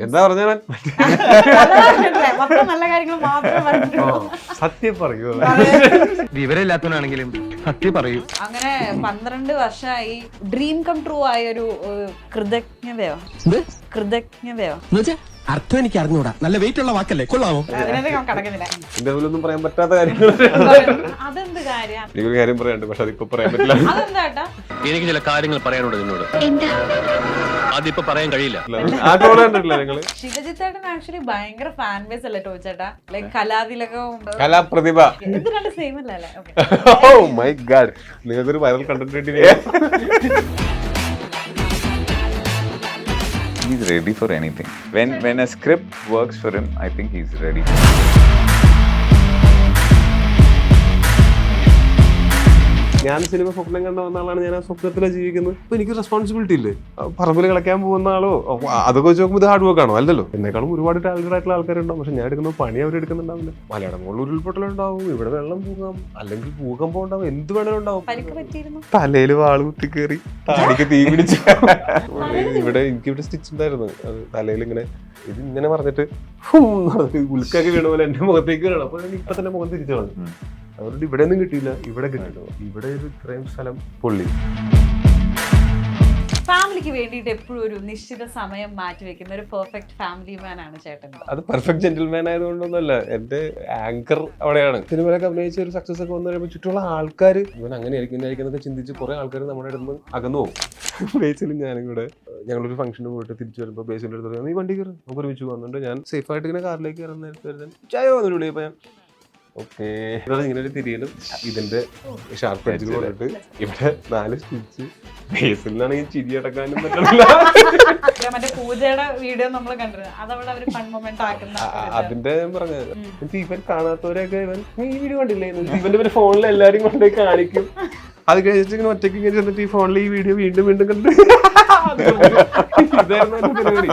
എന്താ പറഞ്ഞ മൊത്തം നല്ല കാര്യങ്ങൾ മാത്രമേ പറഞ്ഞിട്ടുള്ളൂ. സത്യം പറയൂ. വിവരമില്ലാത്തവനാണെങ്കിലും സത്യം പറയൂ. അങ്ങനെ 12 വർഷമായി ഡ്രീം കം ട്രൂ ആയ ഒരു കൃതജ്ഞതയോ അർത്ഥം എനിക്ക് അറിഞ്ഞൂടാ. നല്ല വെയിറ്റ് ഉള്ള വാക്കല്ലേ, കൊള്ളാമോ? അതിനകത്ത് ഞാൻ കടക്കുന്നില്ല. ഇന്റർവ്യൂലൊന്നും പറയാൻ പറ്റാത്ത കാര്യങ്ങൾ അതെന്ത് കാര്യം? എനിക്കൊരു കാര്യം പറയാനുണ്ട്, പക്ഷെ അതിപ്പോ പറയാൻ പറ്റില്ല. അതെന്താ ഏട്ടാ? എനിക്ക് ചില കാര്യങ്ങൾ പറയാനുണ്ട് നിന്നോട്. അതിപ്പോ പറയാൻ കഴിയില്ല. ആ ടോള് കണ്ടിട്ടില്ല നിങ്ങള്? ശിവജിത്ത് ചേട്ടൻ ആക്ച്വലി ഭയങ്കര ഫാൻ ബേസ് അല്ലേ ടോച്ചേട്ടാ? ലൈക് കലാതിലകം കലാപ്രതിഭ. ഇത് രണ്ട് സെയിം അല്ലേ? ഓ മൈ ഗാഡ്, നിങ്ങൾക്കൊരു വൈറൽ കണ്ടിട്ട് He's ready for anything. When a script works for him, I think he's ready. ഞാൻ സിനിമ സ്വപ്നം കണ്ട വന്ന ആളാണ്. ഞാൻ ആ സ്വപ്നത്തിലാണ് ജീവിക്കുന്നത്. ഇപ്പൊ എനിക്ക് റെസ്പോൺസിബിലിറ്റി ഇല്ലേ? പറമ്പിൽ കളിക്കാൻ പോകുന്ന ആളോ അതൊക്കെ വെച്ച് നോക്കുമ്പോൾ ഇത് ഹാർഡ് വർക്ക് ആണോ? അല്ലല്ലോ. എന്നെക്കാളും ഒരുപാട് ടാലന്റഡ് ആയിട്ടുള്ള ആൾക്കാരുണ്ടാവും. പക്ഷെ ഞാൻ എടുക്കുന്ന പണി അവർ എടുക്കുന്നുണ്ടാവില്ല. മലയാളം മുകളിൽ ഉരുൾപൊട്ടലുണ്ടാവും, ഇവിടെ വെള്ളം പൂകാം, അല്ലെങ്കിൽ ഭൂകമ്പം ഉണ്ടാവും, എന്ത് വേണേലും ഉണ്ടാവും. തലയിൽ വാള് കുത്തി കയറി താടിക്ക് തീ പിടിച്ചു. ഇവിടെ എനിക്കിവിടെ സ്റ്റിച്ച് ഉണ്ടായിരുന്നു. അത് തലയിൽ ഇങ്ങനെ ഇത് ഇങ്ങനെ പറഞ്ഞിട്ട് ഉൽക്കൊക്കെ വീണ പോലെ എന്റെ മുഖത്തേക്ക് വീണു. അപ്പൊ ഇപ്പൊ തന്നെ മുഖം തിരിച്ചു കളഞ്ഞു. അവരുടെ ഇവിടെ ഒന്നും കിട്ടിയില്ല, ഇവിടെ കിട്ടിട്ടോ. ഇവിടെ ഒരു ഇത്രയും സ്ഥലം പൊള്ളി. ഫാമിലിക്ക് വേണ്ടിയിട്ട് എപ്പോഴും ഒരു നിശ്ചിത സമയം മാറ്റി വെക്കുന്ന ഒരു പെർഫെക്റ്റ് ഫാമിലി മാൻ ആണ് ചേട്ടൻ. അത് പെർഫെക്റ്റ് ജെന്റിൽമാൻ ആയതുകൊണ്ടൊന്നല്ല, എന്റെ ആങ്കർ അവിടെയാണ്. സിനിമയിലൊക്കെ അഭിനയിച്ച ഒരു സക്സസ് ഒക്കെ വന്നു കഴിയുമ്പോൾ ചുറ്റുമുള്ള ആൾക്കാർ ഇവൻ അങ്ങനെ ആയിരിക്കുന്നൊക്കെ ചിന്തിച്ച് കുറെ ആൾക്കാർ നമ്മുടെ അടുത്ത് അകന്നു പോകും. ബേസിൽ ഞാനും കൂടെ ഞങ്ങളൊരു ഫംഗ്ഷന് പോയിട്ട് തിരിച്ചു വരുമ്പോൾ ബേസിന്റെ അടുത്ത് നീ വണ്ടി കയറും, നമുക്ക് ഒരുമിച്ച് പോകുന്നുണ്ട്. ഞാൻ സേഫ് ആയിട്ട് ഇങ്ങനെ കാറിലേക്ക് കയറുന്ന നേരത്തെ ചായ വന്നു വിളിയപ്പോ ഞാൻ ഓക്കെ ഇങ്ങനെ ഒരു തിരിയലും ഇതിന്റെ ഷാർപ്പ് അടിച്ചു കൊണ്ടിട്ട് ഇവിടെ 4 സ്റ്റിച്ച്. ബേസിലാണെങ്കിൽ ചിരി അടക്കാനും പറ്റില്ല. മറ്റേ പൂജയുടെ വീഡിയോ നമ്മൾ കണ്ടിരുന്നു, അതവിടെ അവര് ഫൺ മൊമെന്റ് ആക്കുന്ന. അതിന്റെ ഞാൻ പറഞ്ഞത് എനിക്ക് ഇവൻ കാണാത്തവരെയൊക്കെ ഇവൻ ഈ വീഡിയോ കണ്ടില്ലേ, ഇവന്റെ ഫോണിൽ എല്ലാരും കൊണ്ടുപോയി കാണിക്കും. അത് കഴിച്ചിട്ട് ഇങ്ങനെ ഒറ്റയ്ക്ക് ഇങ്ങനെ ചെന്നിട്ട് ഈ ഫോണിൽ ഈ വീഡിയോ വീണ്ടും വീണ്ടും കണ്ടു. ഇതായിരുന്നു എന്റെ പരിപാടി.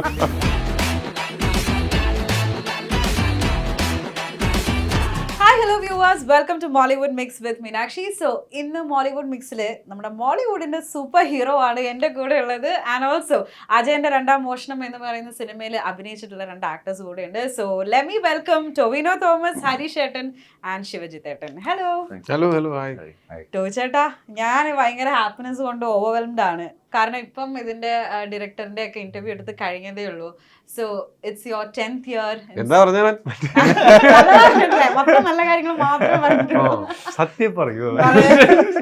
Hello viewers, welcome to Mollywood mix with Meenakshi. So ഇന്ന് മോളിവുഡ് മിക്സില് നമ്മുടെ മോളിവുഡിന്റെ സൂപ്പർ ഹീറോ ആണ് എൻ്റെ കൂടെ ഉള്ളത്. ആൻഡ് ഓൾസോ അജയന്റെ 2ാം മോഷണം എന്ന് പറയുന്ന സിനിമയിൽ അഭിനയിച്ചിട്ടുള്ള 2 ആക്ടേഴ്സ് കൂടെ ഉണ്ട്. So let me welcome Tovino Thomas, Harish ഏട്ടൻ ആൻഡ് ശിവജിത്ത് ഏട്ടൻ. ഹലോ. Hello hello hi. ടോച്ചേട്ടാ, ഞാൻ ഭയങ്കര ഹാപ്പിനെസ് കൊണ്ട് ഓവർവെൽംഡ് ആണ്. കാരണം ഇപ്പം ഇതിന്റെ ഡയറക്ടറിന്റെ ഒക്കെ ഇന്റർവ്യൂ എടുത്ത് കഴിഞ്ഞതേ ഉള്ളൂ. So it's your 10th year. എന്താ പറഞ്ഞ മൊത്തം നല്ല കാര്യങ്ങൾ മാത്രമേ പറഞ്ഞിട്ടുള്ളൂ. സത്യം പറയൂ.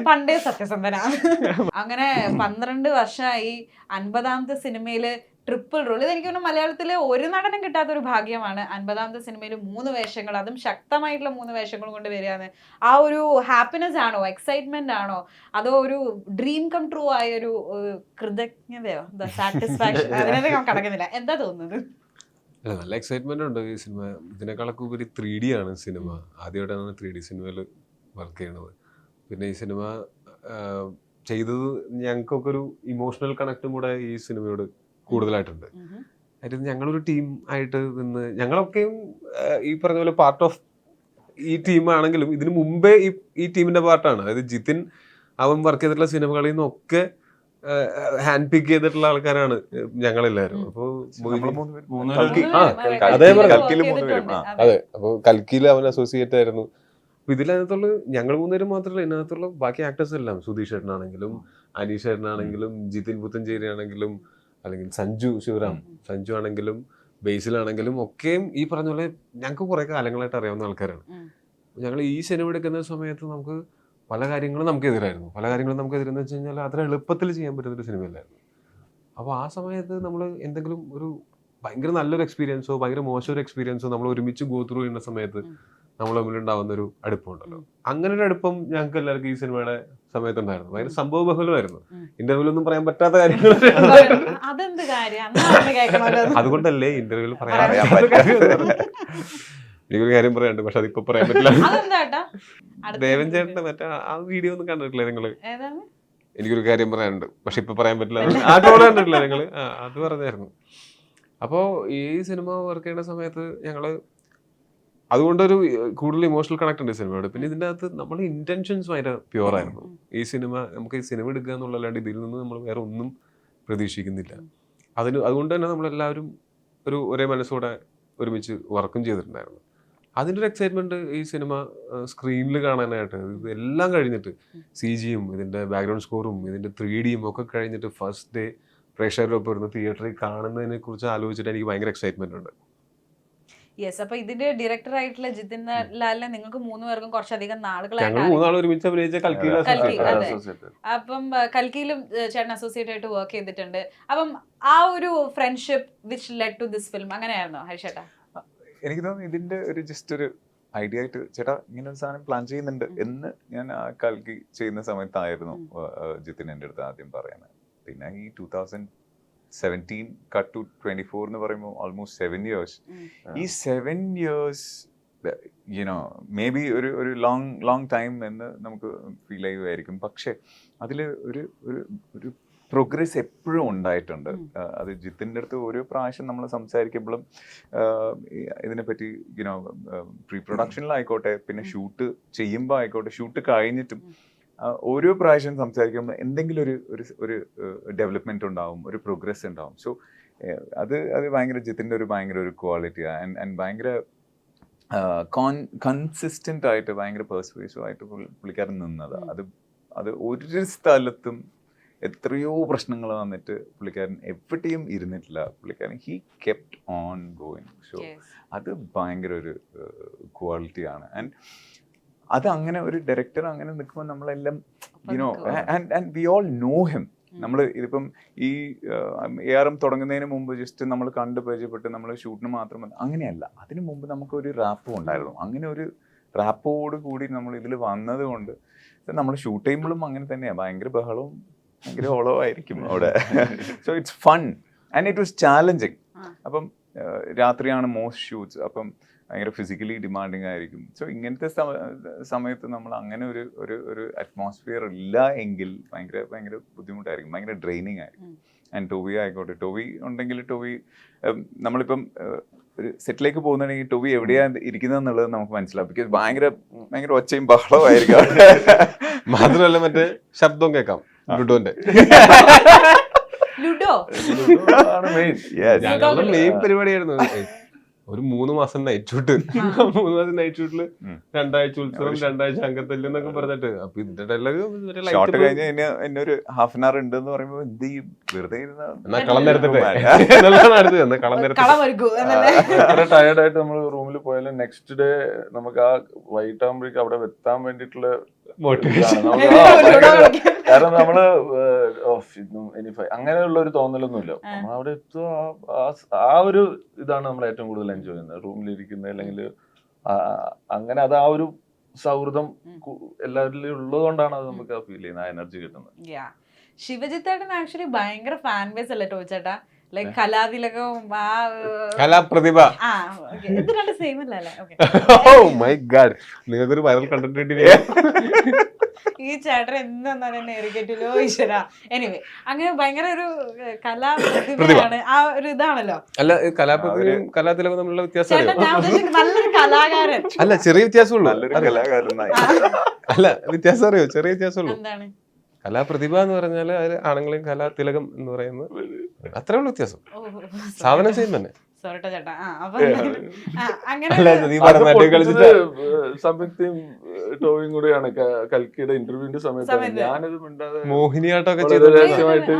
പണ്ടേ സത്യസന്ധനാണ്. അങ്ങനെ 12 വർഷമായി 50ാമത്തെ സിനിമയില് ട്രിപ്പിൾ റോൾ. ഇതെനിക്ക് തോന്നുന്നു മലയാളത്തില് ഒരു നടനും കിട്ടാത്തൊരു ഭാഗ്യമാണ്. 50ാമത്തെ സിനിമയിൽ 3 വേഷങ്ങൾ, അതും ശക്തമായിട്ടുള്ള 3 വേഷങ്ങൾ കൊണ്ട് വരികയാണ്. ആ ഒരു ഹാപ്പിനെസ് ആണോ, എക്സൈറ്റ്മെന്റ് ആണോ, അതോ ഒരു ഡ്രീം കം ട്രൂ ആയ ഒരു കൃതജ്ഞതയോ, സാറ്റിസ്ഫാക്ഷൻ? അതിനകത്ത് ഞാൻ കടക്കുന്നില്ല. എന്താ തോന്നുന്നത്? നല്ല എക്സൈറ്റ്മെന്റ് ഉണ്ട് ഈ സിനിമ. ഇതിനേക്കാളൊക്കെ ഉപരി 3D ആണ് സിനിമ. ആദ്യമായിട്ടാണ് 3D സിനിമയിൽ വർക്ക് ചെയ്യണത്. പിന്നെ ഈ സിനിമ ചെയ്തത് ഞങ്ങൾക്കൊക്കെ ഒരു ഇമോഷണൽ കണക്റ്റും കൂടെ ഈ സിനിമയോട് കൂടുതലായിട്ടുണ്ട്. അതായത് ഞങ്ങളൊരു ടീം ആയിട്ട് നിന്ന് ഞങ്ങളൊക്കെയും ഈ പറഞ്ഞ പോലെ പാർട്ട് ഓഫ് ഈ ടീമാണെങ്കിലും ഇതിനു മുമ്പേ ഈ ടീമിന്റെ പാർട്ടാണ്. അതായത് ജിതിൻ അവൻ വർക്ക് ചെയ്തിട്ടുള്ള സിനിമകളിൽ നിന്നൊക്കെ ഹാൻഡ് പിക്ക് ചെയ്തിട്ടുള്ള ആൾക്കാരാണ് ഞങ്ങളെല്ലാവരും. അപ്പൊ അതെ, അപ്പൊ കൽക്കിയിൽ അവൻ അസോസിയേറ്റ് ആയിരുന്നു. അപ്പൊ ഇതിനകത്തുള്ള ഞങ്ങൾ 3 പേരും മാത്രമല്ല, ഇതിനകത്തുള്ള ബാക്കി ആക്ടേഴ്സ് എല്ലാം, സുധീഷ് ചേട്ടനാണെങ്കിലും അനീഷ് ചേട്ടനാണെങ്കിലും ജിതിൻ പുത്തഞ്ചേരി ആണെങ്കിലും അല്ലെങ്കിൽ സഞ്ജു ശിവറാം, സഞ്ജു ആണെങ്കിലും ബേസിലാണെങ്കിലും ഒക്കെയും ഈ പറഞ്ഞ പോലെ ഞങ്ങൾക്ക് കുറെ കാലങ്ങളായിട്ട് അറിയാവുന്ന ആൾക്കാരാണ്. ഞങ്ങൾ ഈ സിനിമ എടുക്കുന്ന സമയത്ത് നമുക്ക് പല കാര്യങ്ങളും നമുക്കെതിരായിരുന്നു. പല കാര്യങ്ങളും നമുക്കെതിരെന്ന് വെച്ച് കഴിഞ്ഞാൽ അത്ര എളുപ്പത്തിൽ ചെയ്യാൻ പറ്റുന്നൊരു സിനിമയിലായിരുന്നു. അപ്പോൾ ആ സമയത്ത് നമ്മൾ എന്തെങ്കിലും ഒരു ഭയങ്കര നല്ലൊരു എക്സ്പീരിയൻസോ ഭയങ്കര മോശം ഒരു എക്സ്പീരിയൻസോ നമ്മൾ ഒരുമിച്ച് ഗോ ത്രൂ ചെയ്യുന്ന സമയത്ത് നമ്മൾ തമ്മിലുണ്ടാവുന്ന ഒരു അടുപ്പമുണ്ടല്ലോ. അങ്ങനെ ഒരു അടുപ്പം ഞങ്ങൾക്ക് എല്ലാവർക്കും ഈ സിനിമയുടെ സമയത്തുണ്ടായിരുന്നു. ഭയങ്കര സംഭവ ബഹുലമായിരുന്നു. ഇന്റർവ്യൂലൊന്നും പറയാൻ പറ്റാത്ത കാര്യങ്ങൾ. അതുകൊണ്ടല്ലേ ഇന്റർവ്യൂവിൽ പറയാൻ എനിക്കൊരു കാര്യം പറയാനുണ്ട്, പക്ഷെ അതിപ്പോ പറയാൻ പറ്റില്ല. ദേവൻ ചേട്ടന്റെ മറ്റേ ആ വീഡിയോ ഒന്നും കണ്ടിട്ടില്ലേ നിങ്ങള്? എനിക്കൊരു കാര്യം പറയാനുണ്ട്, പക്ഷെ ഇപ്പൊ പറയാൻ പറ്റില്ല. ആ ടോള് കണ്ടിട്ടില്ലേ നിങ്ങള്? അത് പറഞ്ഞായിരുന്നു. അപ്പോ ഈ സിനിമ വർക്ക് ചെയ്യുന്ന സമയത്ത് ഞങ്ങള് അതുകൊണ്ടൊരു കൂടുതൽ ഇമോഷണൽ കണക്ട് ഉണ്ട് സിനിമയോട്. പിന്നെ ഇതിൻ്റെ അകത്ത് നമ്മുടെ ഇന്റൻഷൻസ് ഭയങ്കര പ്യുവർ ആയിരുന്നു. ഈ സിനിമ നമുക്ക് ഈ സിനിമ എടുക്കുക എന്നുള്ളതല്ലാണ്ട് ഇതിൽ നിന്ന് നമ്മൾ വേറെ ഒന്നും പ്രതീക്ഷിക്കുന്നില്ല. അതുകൊണ്ട് തന്നെ നമ്മളെല്ലാവരും ഒരേ മനസ്സോടെ ഒരുമിച്ച് വർക്കും ചെയ്തിട്ടുണ്ടായിരുന്നു. അതിൻ്റെ ഒരു എക്സൈറ്റ്മെന്റ് ഈ സിനിമ സ്ക്രീനിൽ കാണാനായിട്ട്, ഇത് എല്ലാം കഴിഞ്ഞിട്ട് CGയും ഇതിന്റെ ബാക്ക്ഗ്രൗണ്ട് സ്കോറും ഇതിന്റെ 3Dയും ഒക്കെ കഴിഞ്ഞിട്ട് ഫസ്റ്റ് ഡേ പ്രേക്ഷകരൊപ്പം ഇരുന്ന് തിയേറ്ററിൽ കാണുന്നതിനെ കുറിച്ച് ആലോചിച്ചിട്ട് എനിക്ക് ഭയങ്കര എക്സൈറ്റ്മെന്റ് ഉണ്ട്. യെസ്. അപ്പൊ ഇതിന്റെ ഡയറക്ടർ ആയിട്ടുള്ള ജിതിൻ ലാലിനെ നിങ്ങൾക്ക് 3 പേർക്കും കുറച്ചധികം ഞങ്ങൾ നാളുകളായിട്ട് 3 ആൾ ഒരുമിച്ച് അഭിനയിച്ച കൽക്കിയിലെ കൽക്കി, അതെ. അപ്പം കൽക്കിയിലും ചേട്ടൻ അസോസിയേറ്റ് ആയിട്ട് വർക്ക് ചെയ്തിട്ടുണ്ട്. അപ്പം ആ ഒരു friendship which led to this film അങ്ങനെയായിരുന്നോ ഹരിശേട്ടാ? എനിക്ക് തോന്നുന്നു ഇതിന്റെ ഒരു ജസ്റ്റ് ഒരു ഐഡിയ ആയിട്ട് ചേട്ടാ ഇങ്ങനെ ഒരു സാധനം പ്ലാൻ ചെയ്യുന്നുണ്ട് എന്ന് ഞാൻ ആ കൽക്കി ചെയ്യുന്ന സമയത്തായിരുന്നു ജിതിൻ എൻ്റെ അടുത്ത് ആദ്യം പറയുന്നത്. പിന്നെ ഈ 2017 കട്ട് ടു 24 എന്ന് പറയുമ്പോൾ ഓൾമോസ്റ്റ് 7 years. ഈ 7 years യുനോ മേ ബി ഒരു ലോങ് ടൈം എന്ന് നമുക്ക് ഫീൽ ചെയ്യുമായിരിക്കും. പക്ഷെ അതിൽ ഒരു പ്രോഗ്രസ് എപ്പോഴും ഉണ്ടായിട്ടുണ്ട്. അത് ജിത്തിൻ്റെ അടുത്ത് ഓരോ പ്രാവശ്യം നമ്മൾ സംസാരിക്കുമ്പോഴും ഇതിനെപ്പറ്റി യുനോ പ്രീ പ്രൊഡക്ഷനിലായിക്കോട്ടെ, പിന്നെ ഷൂട്ട് ചെയ്യുമ്പോൾ ആയിക്കോട്ടെ, ഷൂട്ട് കഴിഞ്ഞിട്ടും ഓരോ പ്രാവശ്യം സംസാരിക്കുമ്പോൾ എന്തെങ്കിലും ഒരു ഡെവലപ്മെന്റ് ഉണ്ടാവും, ഒരു പ്രോഗ്രസ് ഉണ്ടാവും. സോ അത് ഭയങ്കര ജിത്തിൻ്റെ ഭയങ്കര ഒരു ക്വാളിറ്റിയാണ്. ആൻഡ് ഭയങ്കര കൺസിസ്റ്റന്റ് ആയിട്ട് ഭയങ്കര പെർസ്വേസീവ് ആയിട്ട് പുള്ളിക്കാരൻ നിന്നത്. അത് ഒരു സ്ഥലത്തും എത്രയോ പ്രശ്നങ്ങൾ വന്നിട്ട് പുള്ളിക്കാരൻ എവിടെയും ഇരുന്നിട്ടില്ല. പുള്ളിക്കാരൻ he kept on going. So അത് ഭയങ്കര ഒരു ക്വാളിറ്റിയാണ്. ആൻഡ് അത് അങ്ങനെ ഒരു ഡയറക്ടർ അങ്ങനെ നിൽക്കുമ്പോൾ നമ്മളെല്ലാം you know and we all know him. നമ്മൾ ഇതിപ്പം ഈ ARM തുടങ്ങുന്നതിന് മുമ്പ് ജസ്റ്റ് നമ്മൾ കണ്ട് പരിചയപ്പെട്ട് നമ്മൾ ഷൂട്ടിന് മാത്രം അങ്ങനെയല്ല. അതിനു മുമ്പ് നമുക്കൊരു റാപ്പും ഉണ്ടായിരുന്നു. അങ്ങനെ ഒരു റാപ്പോട് കൂടി നമ്മൾ ഇതിൽ വന്നത് കൊണ്ട് നമ്മൾ ഷൂട്ട് ചെയ്യുമ്പോഴും അങ്ങനെ തന്നെയാണ്. ഭയങ്കര ബഹളവും ഭയങ്കര ഓളമായിരിക്കും അവിടെ. So it's fun and it was challenging. അപ്പം രാത്രിയാണ് മോസ്റ്റ് ഷൂട്ട്സ്. അപ്പം ഭയങ്കര ഫിസിക്കലി ഡിമാൻഡിങ് ആയിരിക്കും. സോ ഇങ്ങനത്തെ സമയത്ത് നമ്മൾ അങ്ങനെ ഒരു അറ്റ്മോസ്ഫിയർ ഇല്ല എങ്കിൽ ഭയങ്കര ബുദ്ധിമുട്ടായിരിക്കും, ഭയങ്കര ഡ്രെയിനിങ് ആയിരിക്കും. ആൻഡ് ടോവി ആയിക്കോട്ടെ, ടോവി ഉണ്ടെങ്കിൽ ടോവി നമ്മളിപ്പം ഒരു സെറ്റിലേക്ക് പോകുന്നുണ്ടെങ്കിൽ ടോവി എവിടെയാണ് ഇരിക്കുന്നത് എന്നുള്ളത് നമുക്ക് മനസ്സിലാവും. ബിക്കോസ് ഭയങ്കര ഒച്ചയും ബഹളമായിരിക്കും. മാത്രമല്ല മറ്റേ ശബ്ദവും കേൾക്കാം ലുഡോന്റെ. ലുഡോ ഞങ്ങളുടെ മെയിൻ പരിപാടിയായിരുന്നു. ഒരു 3 മാസം നൈറ്റ് ഷൂട്ട്. 3 മാസം നൈറ്റ് ഷൂട്ടില് 2 ആഴ്ച ഉത്സവം, 2 ആഴ്ച അങ്കത്തല്ല് എന്നൊക്കെ പറഞ്ഞിട്ട്. അപ്പൊ ഇതിന്റെ ഷോട്ട് കഴിഞ്ഞ് എന്നെ ഒരു ഹാഫ് ആൻ അവർ ഉണ്ട് എന്ന് പറയുമ്പോ എന്ത് ചെയ്യും? വെറുതെ കളം നിരത്തിട്ട് എത്ര ടയർഡ് ആയിട്ട് നമ്മൾ റൂമിൽ പോയാലും നെക്സ്റ്റ് ഡേ നമുക്ക് ആ വൈകിട്ടാകുമ്പോഴേക്കും അവിടെ എത്താൻ വേണ്ടിയിട്ടുള്ള കാരണം നമ്മള് അങ്ങനെയുള്ള ഒരു തോന്നലൊന്നുമില്ല. നമ്മളവിടെ എത്തുക, ആ ഒരു ഇതാണ് നമ്മൾ ഏറ്റവും കൂടുതൽ എൻജോയ് ചെയ്യുന്നത്. റൂമിലിരിക്കുന്നത് അല്ലെങ്കിൽ അങ്ങനെ അത് ആ ഒരു സൗഹൃദം എല്ലാവരിലും ഉള്ളത് കൊണ്ടാണ് അത് നമുക്ക് ആ ഫീൽ ചെയ്യുന്നത്, ആ എനർജി കിട്ടുന്നത്. ശിവജിത്തേട്ടൻ ആക്ച്വലി ഭയങ്കര ഫാൻ ബേസ് അല്ലേ ടോവിച്ചേട്ടാ? ലൈക് കലാതിലകവും കലാപ്രതിഭ. ഇത് രണ്ട് സെയിം അല്ലേ? നിങ്ങൾക്കൊരു വൈറൽ കണ്ടന്റ് ഈ ചേട്ടൻ എന്താണെന്നെ ഇറിഗേറ്റിലോ ഈശ്വര. എനിവേ അങ്ങനെ ഭയങ്കര ഒരു കലാപ്രതിഭയാണ്. ആ ഒരു ഇതാണല്ലോ. അല്ല, കലാപ്രതിഭയും കലാതിലകവും തമ്മിലുള്ള വ്യത്യാസം നല്ലൊരു കലാകാരൻ അല്ല, ചെറിയ വ്യത്യാസമുള്ളൂ. അല്ല, വ്യത്യാസം അറിയോ? ചെറിയ വ്യത്യാസമുള്ളൂ. എന്താണ് കലാപ്രതിഭ എന്ന് പറഞ്ഞാല് അതിൽ ആണുങ്ങളെയും കലാതിലകം എന്ന് പറയുന്നത് അത്രേ ഉള്ളൂ വ്യത്യാസം. സാധനം സെയിം തന്നെ. സംയുക്തയും ടോവിയും കൂടെയാണ് കൽക്കിയുടെ ഇന്റർവ്യൂവിന്റെ സമയത്ത് ഞാനിത് മിണ്ടാതെ മോഹിനിയാട്ടമൊക്കെ രഹസ്യമായിട്ട്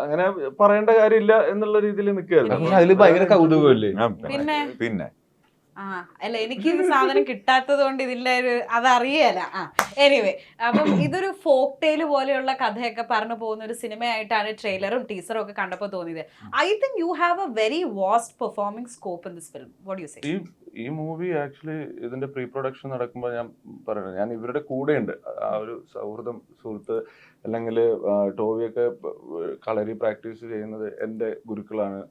അങ്ങനെ പറയേണ്ട കാര്യമില്ല എന്നുള്ള രീതിയിൽ നിൽക്കുകയായിരുന്നു. അതില് ഭയങ്കര കൗതുകമല്ലേ? പിന്നെ അല്ല, എനിക്ക് ഇത് സാധനം കിട്ടാത്തത് കൊണ്ട് ഇതിന്റെ ഒരു അതറിയല. എനിവേ, അപ്പം ഇതൊരു ഫോക്ക് ടെയിൽ പോലെയുള്ള കഥയൊക്കെ പറഞ്ഞു പോകുന്ന ഒരു സിനിമയായിട്ടാണ് ട്രെയിലറും ടീസറും ഒക്കെ കണ്ടപ്പോൾ തോന്നിയത്. I think you have a very vast performing scope in this film. What you say? ഈ മൂവി ആക്ച്വലി ഇതിന്റെ പ്രീ പ്രൊഡക്ഷൻ നടക്കുമ്പോൾ ഞാൻ പറയുന്നത്, ഞാൻ ഇവരുടെ കൂടെയുണ്ട്. ആ ഒരു സുഹൃത്ത് അല്ലെങ്കിൽ ടോവിയൊക്കെ കളരി പ്രാക്ടീസ് ചെയ്യുന്നത് എൻ്റെ ഗുരുക്കളാണ്.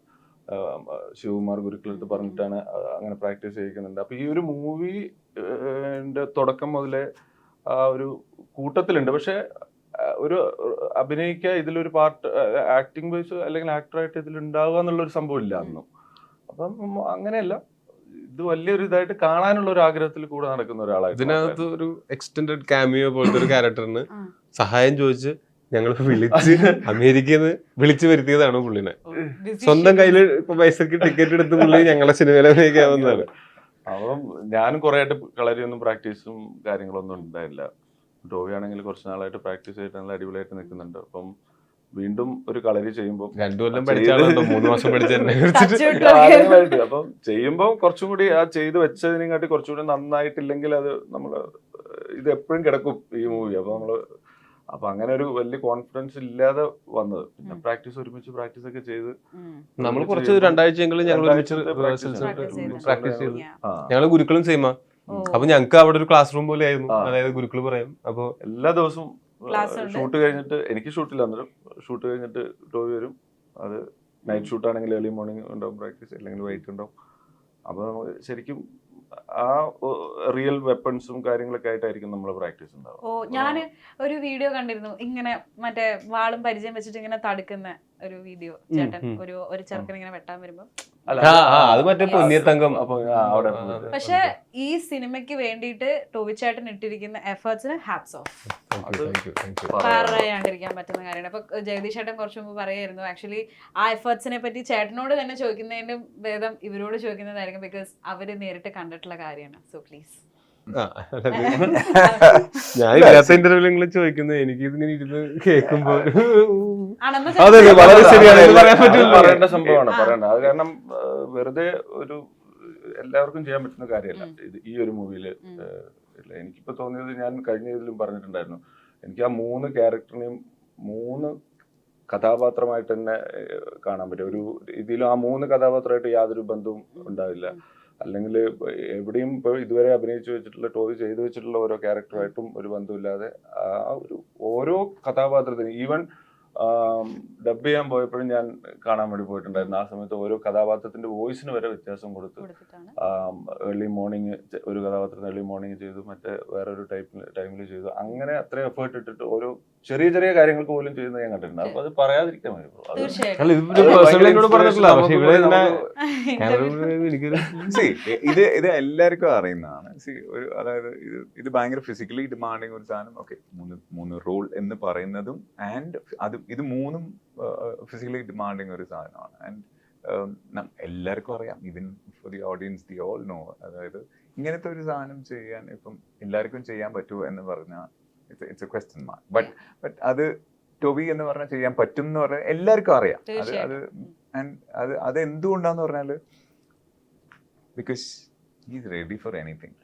ശിവകുമാർ ഗുരുക്കളടുത്ത് പറഞ്ഞിട്ടാണ് അങ്ങനെ പ്രാക്ടീസ് ചെയ്യിക്കുന്നുണ്ട്. അപ്പൊ ഈ ഒരു മൂവിന്റെ തുടക്കം മുതലേ ആ ഒരു കൂട്ടത്തിലുണ്ട്. പക്ഷെ ഒരു അഭിനയിക്കുക, ഇതിലൊരു പാർട്ട് ആക്ടിങ് വൈസ് അല്ലെങ്കിൽ ആക്ടറായിട്ട് ഇതിലുണ്ടാവുക എന്നുള്ളൊരു സംഭവം ഇല്ല അന്നും. അപ്പം അങ്ങനെയല്ല, ഇത് വലിയൊരു ഇതായിട്ട് കാണാനുള്ള ഒരു ആഗ്രഹത്തിൽ കൂടെ നടക്കുന്ന ഒരാളാണ്. ഇതിനകത്ത് ഒരു എക്സ്റ്റെൻഡഡ് കാമിയോ പോലത്തെ ഒരു ക്യാരക്ടറിന് സഹായം ചോദിച്ച് ഞങ്ങൾ വിളിച്ച് അമേരിക്കയിൽ നിന്ന് വിളിച്ചു വരുത്തിയതാണ് പുള്ളിനെ. Busy സ്വന്തം schedule. കയ്യില് പൈസക്ക് ടിക്കറ്റ് എടുത്ത് പുള്ളി ഞങ്ങളെ സിനിമയിലേക്കാവുന്നതാണ്. അപ്പം ഞാനും കുറെ ആയിട്ട് കളരിയൊന്നും പ്രാക്ടീസും കാര്യങ്ങളൊന്നും ഉണ്ടായില്ല. ടോവി ആണെങ്കിൽ കുറച്ച് നാളായിട്ട് പ്രാക്ടീസ് ആയിട്ട് നല്ല അടിപൊളിയായിട്ട് നിൽക്കുന്നുണ്ട്. അപ്പം വീണ്ടും ഒരു കളരി ചെയ്യുമ്പോൾ 2 കൊല്ലം പഠിച്ചാണോ 3 മാസം പഠിച്ചെന്നെ Touch വിട്ടു. അപ്പം ചെയ്യുമ്പോൾ കുറച്ചും കൂടി ആ ചെയ്ത് വെച്ചതിനെക്കാട്ടി കുറച്ചുകൂടി നന്നായിട്ടില്ലെങ്കിൽ അത് നമ്മള് ഇത് എപ്പോഴും കിടക്കും ഈ മൂവി. അപ്പൊ അങ്ങനെ ഒരു വലിയ കോൺഫിഡൻസ് ഇല്ലാതെ വന്നത്. പിന്നെ ഒരുമിച്ച് പ്രാക്ടീസ് ഒക്കെ ചെയ്ത് നമ്മൾ കുറച്ച് 2 ആഴ്ചയെങ്കിലും ഞങ്ങൾ പ്രാക്ടീസ് ചെയ്തു. ഞങ്ങള് ഗുരുക്കളും സെയിമാ. അപ്പൊ ഞങ്ങക്ക് അവിടെ ഒരു ക്ലാസ് റൂം പോലെ ആയിരുന്നു. അതായത് ഗുരുക്കൾ പറയും. അപ്പൊ എല്ലാ ദിവസവും Class ഉണ്ട്. ഷൂട്ട് കഴിഞ്ഞിട്ട്, എനിക്ക് ഷൂട്ടില്ല അന്നേരം, ഷൂട്ട് കഴിഞ്ഞിട്ട് ടോവി വരും. അത് നൈറ്റ് ഷൂട്ട് ആണെങ്കിൽ ഏർലി മോർണിംഗ് ഉണ്ടാവും പ്രാക്ടീസ്, അല്ലെങ്കിൽ വൈകിട്ട് ഉണ്ടാവും. അപ്പൊ നമുക്ക് ശരിക്കും ആ റിയൽ വെപ്പൺസും കാര്യങ്ങളൊക്കെ ആയിട്ടായിരിക്കും നമ്മള് പ്രാക്ടീസ് ഉണ്ടാവും. ഞാന് ഒരു വീഡിയോ കണ്ടിരുന്നു, ഇങ്ങനെ മറ്റേ വാളും പരിചയം വെച്ചിട്ട് ഇങ്ങനെ തടുക്കുന്ന ഒരു വീഡിയോ. ചേട്ടൻ ഒരു ചെറുക്കൻ ഇങ്ങനെ വെട്ടാൻ വരുമ്പോ. അത് മറ്റേ പൊന്നിയത്തങ്കം. അപ്പൊ അവിടെ പക്ഷെ ഈ സിനിമയ്ക്ക് വേണ്ടിയിട്ട് ടോവി ചേട്ടൻ ഇട്ടിരിക്കുന്ന എഫേർട്സിന് ഹാറ്റ്സ് ഓഫ്. പറയാണ്ടിരിക്കാൻ പറ്റുന്ന കാര്യമാണ്. അപ്പൊ ജഗദീഷ് ചേട്ടൻ കുറച്ച് മുമ്പ് പറയായിരുന്നു, ആക്ച്വലി ആ എഫേർട്സിനെ പറ്റി ചേട്ടനോട് തന്നെ ചോദിക്കുന്നതിന്റെ ഭേദം ഇവരോട് ചോദിക്കുന്നതായിരിക്കും, ബിക്കോസ് അവര് നേരിട്ട് കണ്ടിട്ടുള്ള കാര്യമാണ്. So please. ഞാൻ ഇല്ലാത്ത ഇന്റർവ്യൂലെങ്കിലും ചോദിക്കുന്നത് എനിക്ക് ഇതിങ്ങനെ ഇരുന്ന് കേൾക്കുമ്പോ വളരെ ശരിയാണ്, പറയേണ്ട സംഭവമാണ് പറയേണ്ടത്. അത് കാരണം വെറുതെ ഒരു എല്ലാവർക്കും ചെയ്യാൻ പറ്റുന്ന കാര്യമല്ല ഇത് ഈ ഒരു മൂവിയില്. എനിക്കിപ്പോ തോന്നിയത്, ഞാൻ കഴിഞ്ഞ ഇതിലും പറഞ്ഞിട്ടുണ്ടായിരുന്നു, എനിക്ക് ആ 3 ക്യാരക്ടറിനെയും 3 കഥാപാത്രമായിട്ട് തന്നെ കാണാൻ പറ്റും. ഒരു ഇതിലും ആ 3 കഥാപാത്രമായിട്ട് യാതൊരു ബന്ധവും ഉണ്ടാവില്ല. അല്ലെങ്കിൽ എവിടെയും ഇപ്പോൾ ഇതുവരെ അഭിനയിച്ചു വെച്ചിട്ടുള്ള, ടോവി ചെയ്തു വെച്ചിട്ടുള്ള ഓരോ ക്യാരക്ടറായിട്ടും ഒരു ബന്ധമില്ലാതെ ആ ഒരു ഓരോ കഥാപാത്രത്തിന്, ഈവൻ ഡബ് ചെയ്യാൻ പോയപ്പോഴും ഞാൻ കാണാൻ വേണ്ടി പോയിട്ടുണ്ടായിരുന്നു. ആ സമയത്ത് ഓരോ കഥാപാത്രത്തിന്റെ വോയിസിന് വരെ വ്യത്യാസം കൊടുത്ത്, ഏർലി മോർണിംഗ് ഒരു കഥാപാത്രത്തിന് ഏർലി മോർണിംഗ് ചെയ്തു, മറ്റേ വേറൊരു ടൈമിൽ ചെയ്തു. അങ്ങനെ അത്രയും എഫേർട്ട് ഇട്ടിട്ട് ഓരോ ചെറിയ ചെറിയ കാര്യങ്ങൾക്ക് പോലും ചെയ്യുന്നത് ഞാൻ കണ്ടിട്ടുണ്ട്. അപ്പൊ അത് പറയാതിരിക്കാൻ ഇത് എല്ലാവർക്കും അറിയുന്നതാണ്. അതായത് ഇത് ഭയങ്കര ഫിസിക്കലി ഡിമാൻഡിങ് ഒരു സാധനം. ഓക്കെ, 3 റോൾ എന്ന് പറയുന്നതും ആൻഡ് ഇത് 3ഉം ഫിസിക്കലി ഡിമാൻഡിങ് ഒരു സാധനമാണ്. ആൻഡ് എല്ലാവർക്കും അറിയാം, even for the audience, the all no. അതായത് ഇങ്ങനത്തെ ഒരു സാധനം ചെയ്യാൻ ഇപ്പം എല്ലാവർക്കും ചെയ്യാൻ പറ്റുമോ എന്ന് പറഞ്ഞാൽ it's A question mark. But അത് ടോവി എന്ന് പറഞ്ഞാൽ ചെയ്യാൻ പറ്റും എന്ന് പറഞ്ഞാൽ എല്ലാവർക്കും അറിയാം. അത് എന്തുകൊണ്ടാന്ന് പറഞ്ഞാല് because he is ready for anything.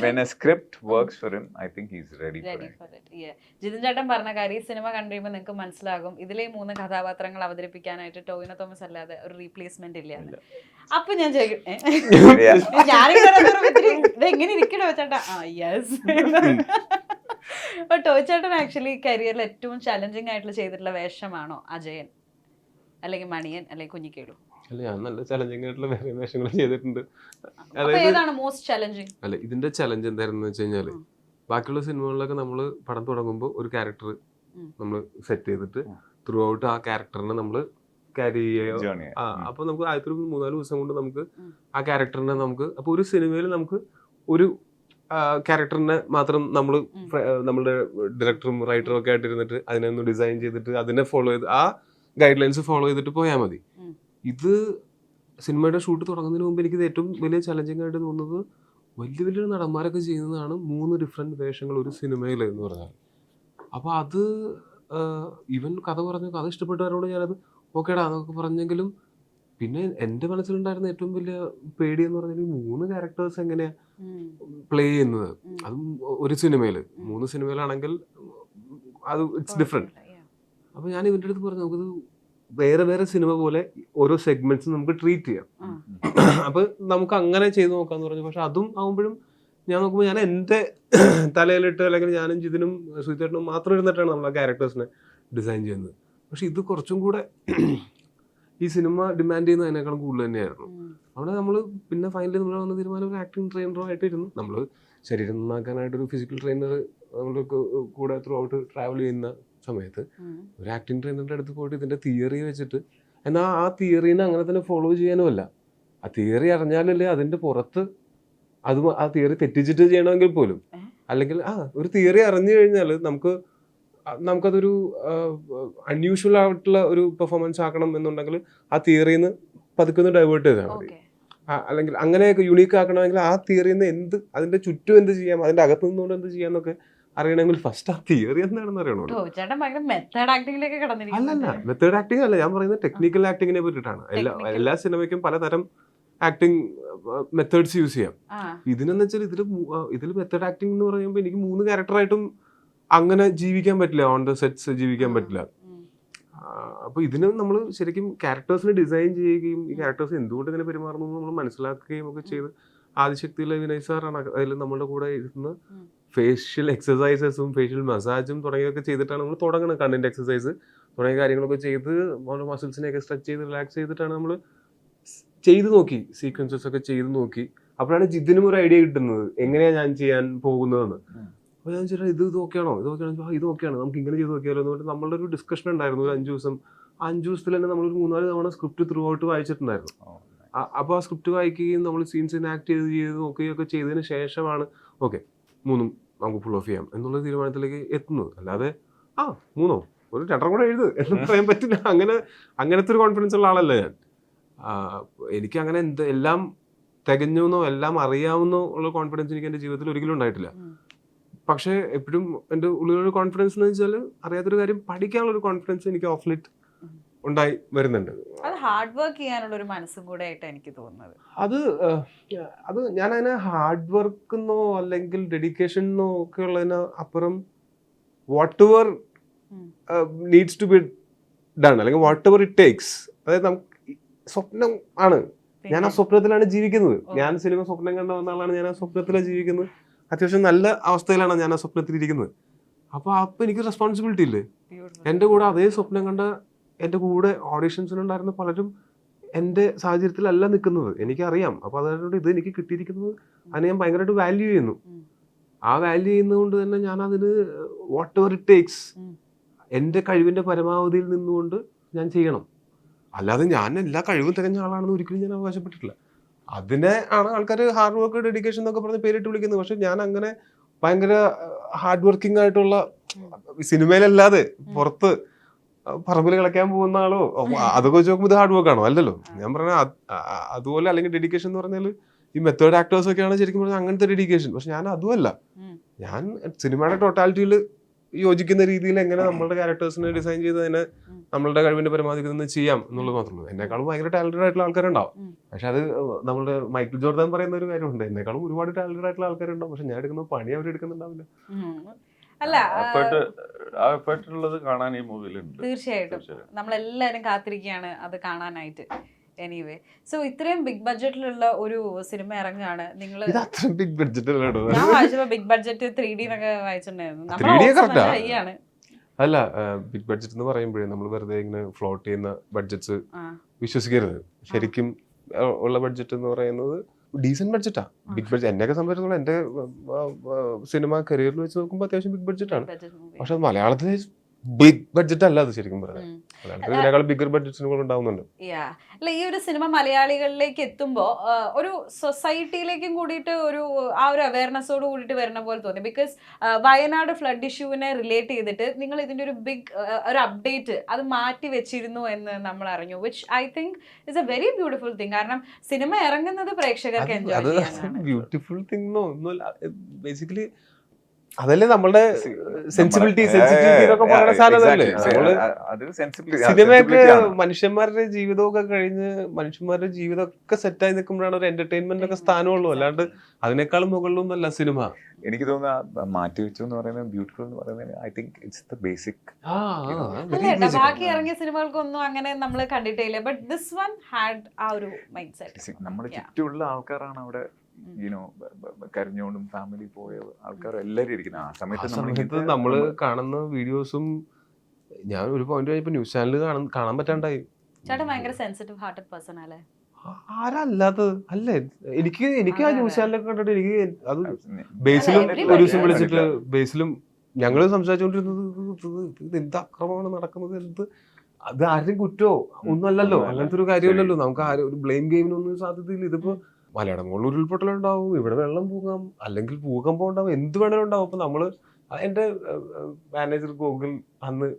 When a script works for him, I think he's ready for it. Jithin ചേട്ടൻ പറഞ്ഞ കാര്യം സിനിമ കണ്ടുകഴിയുമ്പോൾ നിങ്ങൾക്ക് മനസ്സിലാകും, ഇതിലെ 3 കഥാപാത്രങ്ങൾ അവതരിപ്പിക്കാനായിട്ട് ടോവിനോ തോമസ് അല്ലാതെ ഒരു റീപ്ലേസ്മെന്റ് ഇല്ല. അപ്പൊ ഞാൻ എങ്ങനെ ഇരിക്കണോ ചേട്ടാ? യെസ്. അപ്പൊ ടോവി ചേട്ടൻ ആക്ച്വലി കരിയറിൽ ഏറ്റവും ചലഞ്ചിങ് ആയിട്ടുള്ള ചെയ്തിട്ടുള്ള വേഷമാണോ അജയൻ, അല്ലെങ്കിൽ മണിയൻ, അല്ലെങ്കിൽ കുഞ്ഞിക്കേളു? അല്ല, ഞാൻ നല്ല ചലഞ്ചിങ് ആയിട്ടുള്ള വേറെ വേഷങ്ങൾ ചെയ്തിട്ടുണ്ട്. അല്ല, ഇതിന്റെ ചലഞ്ച് എന്തായിരുന്നു വെച്ച് കഴിഞ്ഞാല്, ബാക്കിയുള്ള സിനിമകളിലൊക്കെ നമ്മള് പടം തുടങ്ങുമ്പോൾ ഒരു ക്യാരക്ടർ നമ്മൾ സെറ്റ് ചെയ്തിട്ട് ത്രൂ ഔട്ട് ആ ക്യാരക്ടറിനെ നമ്മൾ ക്യാരി ചെയ്യുക. അപ്പൊ നമുക്ക് ആദ്യത്തെ ഒരു 3-4 ദിവസം കൊണ്ട് നമുക്ക് ആ ക്യാരക്ടറിനെ നമുക്ക്, അപ്പൊ ഒരു സിനിമയിൽ നമുക്ക് ഒരു ക്യാരക്ടറിനെ മാത്രം നമ്മളുടെ ഡയറക്ടറും റൈറ്ററും ഒക്കെ ആയിട്ട് ഇരുന്നിട്ട് അതിനെ ഒന്ന് ഡിസൈൻ ചെയ്തിട്ട് അതിനെ ഫോളോ ചെയ്ത് ആ ഗൈഡ് ലൈൻസ് ഫോളോ ചെയ്തിട്ട് പോയാൽ മതി. ഇത് സിനിമയുടെ ഷൂട്ട് തുടങ്ങുന്നതിന് മുമ്പ് എനിക്ക് ഏറ്റവും വലിയ ചലഞ്ചിങ് ആയിട്ട് തോന്നുന്നത്, വലിയ വലിയ നടന്മാരൊക്കെ ചെയ്യുന്നതാണ് 3 ഡിഫറെന്റ് വേഷങ്ങൾ ഒരു സിനിമയിൽ എന്ന് പറഞ്ഞാൽ. അപ്പൊ അത് ഈവൻ കഥ ഇഷ്ടപ്പെട്ടവരോട് ഞാനത് ഓക്കേടാ എന്നൊക്കെ പറഞ്ഞെങ്കിലും, പിന്നെ എൻ്റെ മനസ്സിലുണ്ടായിരുന്ന ഏറ്റവും വലിയ പേടി എന്ന് പറഞ്ഞാൽ 3 ക്യാരക്ടേഴ്സ് എങ്ങനെയാ പ്ലേ ചെയ്യുന്നത്. അതും ഒരു സിനിമയില് 3 സിനിമയിലാണെങ്കിൽ അത് ഇറ്റ്സ് ഡിഫറെന്റ്. അപ്പൊ ഞാൻ ഇവന്റെ അടുത്ത് പറഞ്ഞു, നമുക്കത് വേറെ വേറെ സിനിമ പോലെ ഓരോ സെഗ്മെന്റ്സ് നമുക്ക് ട്രീറ്റ് ചെയ്യാം. അപ്പൊ നമുക്ക് അങ്ങനെ ചെയ്ത് നോക്കാന്ന് പറഞ്ഞു. പക്ഷെ അതും ആകുമ്പോഴും ഞാൻ നോക്കുമ്പോൾ ഞാൻ എൻ്റെ തലയിലിട്ട്, അല്ലെങ്കിൽ ഞാനും ജിതിനും സുഹിത്തേട്ടനും മാത്രം ഇരുന്നിട്ടാണ് നമ്മൾ ആ ക്യാരക്ടേഴ്സിനെ ഡിസൈൻ ചെയ്യുന്നത്. പക്ഷെ ഇത് കുറച്ചും കൂടെ ഈ സിനിമ ഡിമാൻഡ് ചെയ്യുന്നതിനേക്കാളും കൂടുതൽ തന്നെയായിരുന്നു. അവിടെ നമ്മൾ പിന്നെ ഫൈനലി നമ്മൾ വന്ന തീരുമാനം ഒരു ആക്ടിങ് ട്രെയിനറോ ആയിട്ടിരുന്നു. നമ്മൾ ശരീരം നന്നാക്കാനായിട്ടൊരു ഫിസിക്കൽ ട്രെയിനർ നമ്മൾ കൂടെ ത്രൂ ഔട്ട് ട്രാവൽ ചെയ്യുന്ന സമയത്ത് ഒരു ആക്ടിങ് ട്രെയിനറിൻ്റെ അടുത്ത് പോയിട്ട് ഇതിൻ്റെ തിയറി വെച്ചിട്ട്, എന്നാൽ ആ തിയറീനെ അങ്ങനെ തന്നെ ഫോളോ ചെയ്യാനുമല്ല, ആ തിയറി അറിഞ്ഞാലല്ലേ അതിൻ്റെ പുറത്ത് ആ തിയറി തെറ്റിച്ചിട്ട് ചെയ്യണമെങ്കിൽ പോലും, അല്ലെങ്കിൽ ഒരു തിയറി അറിഞ്ഞു കഴിഞ്ഞാൽ നമുക്ക് നമുക്കതൊരു അൺയൂഷ്വൽ ആയിട്ടുള്ള ഒരു പെർഫോമൻസ് ആക്കണം എന്നുണ്ടെങ്കിൽ ആ തിയറിയിൽ നിന്ന് പതുക്കെ ഡൈവേർട്ട് ചെയ്താൽ മതി. ഓക്കെ. അല്ലെങ്കിൽ അങ്ങനെയൊക്കെ യുണീക്ക് ആക്കണമെങ്കിൽ ആ തിയറിയിൽ നിന്ന് എന്ത് അതിന്റെ ചുറ്റും എന്ത് ചെയ്യാം, അതിന്റെ അകത്ത് നിന്നുകൊണ്ട് എന്ത് ചെയ്യാന്നൊക്കെ അറിയണമെങ്കിൽ ഫസ്റ്റ് ആ തിയറി എന്താണെന്ന് അറിയണോ. ചേട്ടൻ ഭയങ്കര മെത്തേഡ് ആക്ടിങ്ങിലേക്ക് അല്ലല്ല, കടന്നിരിക്കുന്നു. മെത്തേഡ് ആക്ടിങ് അല്ല ഞാൻ പറയുന്നത്, ടെക്നിക്കൽ ആക്ടിങ്ങിനെ പറ്റിയിട്ടാണ്. എല്ലാ സിനിമയ്ക്കും പലതരം ആക്ടിങ് മെത്തേഡ്സ് യൂസ് ചെയ്യാം. ഇതിനെന്ന് വെച്ചാൽ ഇതിൽ മെത്തേഡ് ആക്ടിങ് എന്ന് പറയുമ്പോൾ എനിക്ക് 3 ക്യാരക്ടറായിട്ടും അങ്ങനെ ജീവിക്കാൻ പറ്റില്ല, ഓൺ ദ സെറ്റ്സ് ജീവിക്കാൻ പറ്റില്ല. അപ്പൊ ഇതിന് നമ്മൾ ശരിക്കും ക്യാരക്ടേഴ്സിനെ ഡിസൈൻ ചെയ്യുകയും ഈ ക്യാരക്ടേഴ്സ് എന്തുകൊണ്ട് ഇങ്ങനെ പെരുമാറുന്നു നമ്മൾ മനസ്സിലാക്കുകയും ഒക്കെ ചെയ്ത്, ആദിശക്തിയിലെ വിനയ് സാറാണ് അതിൽ നമ്മളുടെ കൂടെ ഇരുന്ന് ഫേഷ്യൽ എക്സസൈസസും ഫേഷ്യൽ മസാജും തുടങ്ങിയൊക്കെ ചെയ്തിട്ടാണ് നമ്മൾ തുടങ്ങുന്നത്. കണ്ണിന്റെ എക്സസൈസ് തുടങ്ങിയ കാര്യങ്ങളൊക്കെ ചെയ്ത് നമ്മുടെ മസിൽസിനെയൊക്കെ സ്ട്രെച്ച് ചെയ്ത് റിലാക്സ് ചെയ്തിട്ടാണ് നമ്മൾ ചെയ്ത് നോക്കി, സീക്വൻസസ് ഒക്കെ ചെയ്ത് നോക്കി. അപ്പോഴാണ് ജിതിനും ഒരു ഐഡിയ കിട്ടുന്നത് എങ്ങനെയാണ് ഞാൻ ചെയ്യാൻ പോകുന്നതെന്ന്. അപ്പോൾ ഞാൻ ചോദിച്ചാൽ ഇത് ഓക്കെയാണോ, ഇത് ഓക്കെയാണ്, നമുക്ക് ഇങ്ങനെ ചെയ്ത് നോക്കിയാലോ എന്ന് പറഞ്ഞിട്ട് നമ്മളുടെ ഒരു ഡിസ്കഷൻ ഉണ്ടായിരുന്നു. ഒരു 5 ദിവസം, 5 ദിവസത്തിൽ തന്നെ നമ്മളൊരു 3-4 തവണ സ്ക്രിപ്റ്റ് ത്രൂ ഔട്ട് വായിച്ചിട്ടുണ്ടായിരുന്നു. അപ്പോൾ ആ സ്ക്രിപ്റ്റ് വായിക്കുകയും നമ്മൾ സീൻസിന് ആക്ട് ചെയ്ത് നോക്കുകയൊക്കെ ചെയ്തതിന് ശേഷമാണ് ഓക്കെ 3 നമുക്ക് ഫുൾ ഓഫ് ചെയ്യാം എന്നുള്ള തീരുമാനത്തിലേക്ക് എത്തുന്നത്. അല്ലാതെ 3 ഒരു 2 കൂടെ എഴുത് എന്ന് പറയാൻ പറ്റില്ല. അങ്ങനത്തെ ഒരു കോൺഫിഡൻസ് ഉള്ള ആളല്ല ഞാൻ. എനിക്ക് അങ്ങനെ എല്ലാം തികഞ്ഞെന്നോ എല്ലാം അറിയാവുന്നോ ഉള്ള കോൺഫിഡൻസ് എനിക്ക് എൻ്റെ ജീവിതത്തിൽ ഒരിക്കലും ഉണ്ടായിട്ടില്ല. പക്ഷേ എപ്പോഴും എൻ്റെ ഉള്ളിലൊരു കോൺഫിഡൻസ് എന്ന് വെച്ചാൽ അറിയാത്തൊരു കാര്യം പഠിക്കാനുള്ള ഒരു കോൺഫിഡൻസ് എനിക്ക് ഓഫ് ലേറ്റ് ഉണ്ടായി വരുന്നുണ്ട്. അത് ഹാർഡ് വർക്ക് ചെയ്യാനുള്ള ഒരു മനസ്സും കൂടെ ആയിട്ട് എനിക്ക് തോന്നുന്നത്. അത് ഞാൻ അതിനെ ഹാർഡ് വർക്ക് എന്നോ അല്ലെങ്കിൽ ഡെഡിക്കേഷൻ എന്നോ ഒക്കെ ഉള്ളതിന് അപ്പുറം whatever needs to be done, അല്ലെങ്കിൽ വാട്ട് എവർ ഇറ്റ് ടേക്സ്. അതായത് നമുക്ക് സ്വപ്നം ആണ്, ഞാൻ ആ സ്വപ്നത്തിലാണ് ജീവിക്കുന്നത്. ഞാൻ സിനിമ സ്വപ്നം കണ്ട വന്ന ആളാണ്, ഞാൻ ആ സ്വപ്നത്തിലാണ് ജീവിക്കുന്നത്. അത്യാവശ്യം നല്ല അവസ്ഥയിലാണ് ഞാൻ ആ സ്വപ്നത്തിലിരിക്കുന്നത്. അപ്പോൾ എനിക്ക് റെസ്പോൺസിബിലിറ്റി ഇല്ലേ. എൻ്റെ കൂടെ അതേ സ്വപ്നം കണ്ട എൻ്റെ കൂടെ ഓഡീഷൻസിനുണ്ടായിരുന്ന പലരും എൻ്റെ സാഹചര്യത്തിലല്ല നിൽക്കുന്നത്, എനിക്കറിയാം. അപ്പോൾ അതുകൊണ്ട് ഇത് എനിക്ക് കിട്ടിയിരിക്കുന്നത് അതിനെ ഞാൻ ഭയങ്കരമായിട്ട് വാല്യൂ ചെയ്യുന്നു. ആ വാല്യൂ ചെയ്യുന്നതുകൊണ്ട് തന്നെ ഞാൻ അതിന് വാട്ട് എവർ ഇറ്റ് ടേക്സ് എൻ്റെ കഴിവിൻ്റെ പരമാവധിയിൽ നിന്നുകൊണ്ട് ഞാൻ ചെയ്യണം. അല്ലാതെ ഞാൻ എല്ലാ കഴിവും തികഞ്ഞ ആളാണെന്ന് ഒരിക്കലും ഞാൻ അവകാശപ്പെട്ടിട്ടില്ല. അതിനെ ആണ് ആൾക്കാർ ഹാർഡ് വർക്ക് ഡെഡിക്കേഷൻ എന്നൊക്കെ പറഞ്ഞ് പേരിട്ട് വിളിക്കുന്നത്. പക്ഷെ ഞാൻ അങ്ങനെ ഭയങ്കര ഹാർഡ് വർക്കിംഗ് ആയിട്ടുള്ള, സിനിമയിലല്ലാതെ പുറത്ത് പറമ്പിൽ കളിക്കാൻ പോകുന്ന ആളോ അതൊക്കെ വെച്ച് നോക്കുമ്പോൾ ഇത് ഹാർഡ് വർക്ക് ആണോ? അല്ലല്ലോ. ഞാൻ പറഞ്ഞ അതുപോലെ, അല്ലെങ്കിൽ ഡെഡിക്കേഷൻ എന്ന് പറഞ്ഞാൽ ഈ മെത്തേഡ് ആക്ടേഴ്സ് ഒക്കെയാണ് ശരിക്കും പറഞ്ഞാൽ അങ്ങനത്തെ ഡെഡിക്കേഷൻ. പക്ഷെ ഞാൻ അതുമല്ല. ഞാൻ സിനിമയുടെ ടോട്ടാലിറ്റിയിൽ യോജിക്കുന്ന രീതിയിൽ എങ്ങനെ നമ്മളുടെ ക്യാരക്ടേഴ്സിനെ ഡിസൈൻ ചെയ്ത് അതിനെ നമ്മളുടെ കഴിവിന്റെ പരമാവധി നിന്ന് ചെയ്യാം എന്നുള്ളത് മാത്രമേ. എന്നെക്കാളും ഭയങ്കര ടാലന്റഡ് ആയിട്ടുള്ള ആൾക്കാരുണ്ടാവും. പക്ഷെ അത് നമ്മളുടെ മൈക്കിൾ ജോർദാൻ പറയുന്ന ഒരു കാര്യമുണ്ട്, എന്നെക്കാളും ഒരുപാട് ടാലന്റഡ് ആയിട്ടുള്ള ആൾക്കാരുണ്ടാവും. പക്ഷെ ഞാൻ എടുക്കുന്ന പണി അവരെടുക്കുന്നുണ്ടാവില്ല. അല്ല, ഉള്ളത് കാണാൻ ഈ മൂവിയിലുണ്ട്. തീർച്ചയായിട്ടും നമ്മളെല്ലാരും കാത്തിരിക്കുകയാണ് അത് കാണാനായിട്ട്. എനിവേ, സോ ഇത്രയും ബിഗ് ബഡ്ജറ്റിലുള്ള ഒരു സിനിമ ഇറങ്ങുകയാണ്. നിങ്ങൾ ബിഗ് ബഡ്ജറ്റ് ഞാൻ വായിച്ചപ്പോ ബിഗ് ബഡ്ജറ്റ് 3D എന്നൊക്കെ വായിച്ചിട്ടുണ്ടായിരുന്നു. അല്ല, ബിഗ് ബഡ്ജറ്റ് എന്ന് പറയുമ്പോഴേ നമ്മൾ വെറുതെ ഇങ്ങനെ ഫ്ലോട്ട് ചെയ്യുന്ന ബഡ്ജറ്റ്സ് വിശ്വസിക്കരുത്. ശരിക്കും ഉള്ള ബഡ്ജറ്റ് എന്ന് പറയുന്നത് ഡീസന്റ് ബഡ്ജറ്റാ. ബിഗ് ബഡ്ജറ്റ് എന്നെയൊക്കെ സംബന്ധിച്ചിടത്തോളം എൻ്റെ സിനിമ കരിയറിൽ വെച്ച് നോക്കുമ്പോൾ അത്യാവശ്യം ബിഗ് ബഡ്ജറ്റാണ്. പക്ഷെ മലയാളത്തിലെ ബിഗ് ബഡ്ജറ്റ് അല്ല അത് ശരിക്കും പറഞ്ഞാൽ. ഇതിനേക്കാൾ ബിഗർ ബഡ്ജറ്റ്സിനുകൾ ഉണ്ടാവുന്നുണ്ട്. അല്ല, ഈ ഒരു സിനിമ മലയാളികളിലേക്ക് എത്തുമ്പോൾ ഒരു സൊസൈറ്റിയിലേക്കും കൂടിയിട്ട് ഒരു അവയർനെസ്സോട് കൂടിയിട്ട് വരുന്ന പോലെ തോന്നി. ബിക്കോസ് വയനാട് ഫ്ലഡ് ഇഷ്യൂവിനെ റിലേറ്റ് ചെയ്തിട്ട് നിങ്ങൾ ഇതിന്റെ ഒരു ഒരു അപ്ഡേറ്റ് അത് മാറ്റി വെച്ചിരുന്നു എന്ന് നമ്മൾ അറിഞ്ഞു, which I think is A very beautiful thing. കാരണം സിനിമ ഇറങ്ങുന്നത് പ്രേക്ഷകർക്ക് എൻജോയ് ചെയ്യാനാണ്. ബ്യൂട്ടിഫുൾ തിങ് ബേസിക്കലി അതല്ലേ നമ്മളുടെ സെൻസിബിലിറ്റി എന്നൊക്കെ പറയുന്ന സാധനമല്ലേ. സിനിമയൊക്കെ മനുഷ്യന്മാരുടെ ജീവിതമൊക്കെ കഴിഞ്ഞ് മനുഷ്യന്മാരുടെ ജീവിതമൊക്കെ സെറ്റായി നിൽക്കുമ്പോഴാണ് ഒരു എന്റർടൈൻമെന്റ് ഒക്കെ സ്ഥാനമുള്ളൂ. അല്ലാണ്ട് അതിനേക്കാളും മുകളിലൊന്നുമല്ല സിനിമ. എനിക്ക് തോന്നുന്നു മാറ്റി വെച്ചു എന്ന് പറയുന്നത്, ബ്യൂട്ടിഫുൾ എന്ന് പറയുന്നത്, I think it's the basic. ബാക്കി ഇറങ്ങിയ സിനിമകൾക്കൊന്നും അങ്ങനെ നമ്മൾ കണ്ടിട്ടില്ല. ബട്ട് ദിസ് വൺ ഹാഡ് ആ ഒരു മൈൻഡ് സെറ്റ്. നമ്മുടെ ചുറ്റുമുള്ള ആൾക്കാരാണ് അവിടെ കരഞ്ഞോണ്ടും ഫാമിലി പോയ ആൾക്കാർ എല്ലാവരും ഇരിക്കുന്നത്. ആ സമയത്ത് നമ്മള് കാണുന്ന വീഡിയോസും ഞാൻ ഒരു പോയിന്റ് കഴിഞ്ഞപ്പോ ന്യൂസ് ചാനൽ കാണാൻ പറ്റാണ്ടായി. ചേട്ടൻ ഭയങ്കര സെൻസിറ്റീവ് ഹാർട്ടഡ് പേഴ്സൺ അല്ലേ? ആരല്ലാത്തത് അല്ലേ? എനിക്ക് ആ ന്യൂസ് ചാനലൊക്കെ കണ്ടിട്ട് എനിക്ക് അത് ബേസിലും ഒരു ദിവസം വിളിച്ചിട്ട് ബേസിലും ഞങ്ങള് സംസാരിച്ചുകൊണ്ടിരുന്നത് എന്ത് അക്രമമാണ് നടക്കുന്നത്, അത് ആരും കുറ്റോ ഒന്നുമല്ലല്ലോ, അങ്ങനത്തെ ഒരു കാര്യമില്ലല്ലോ. നമുക്ക് ആരും ഒരു ബ്ലെയിം ഗെയിമിനൊന്നും സാധ്യതയില്ല. ഇതിപ്പോ മലയാളം മുകളിൽ ഉരുൾപൊട്ടലുണ്ടാവും, ഇവിടെ വെള്ളം പോകാം, അല്ലെങ്കിൽ ഭൂകമ്പം ഉണ്ടാവും, എന്ത് വേണേലും ഉണ്ടാവും. അപ്പൊ നമ്മള് എൻ്റെ മാനേജർ ഗോകുൽ അന്ന്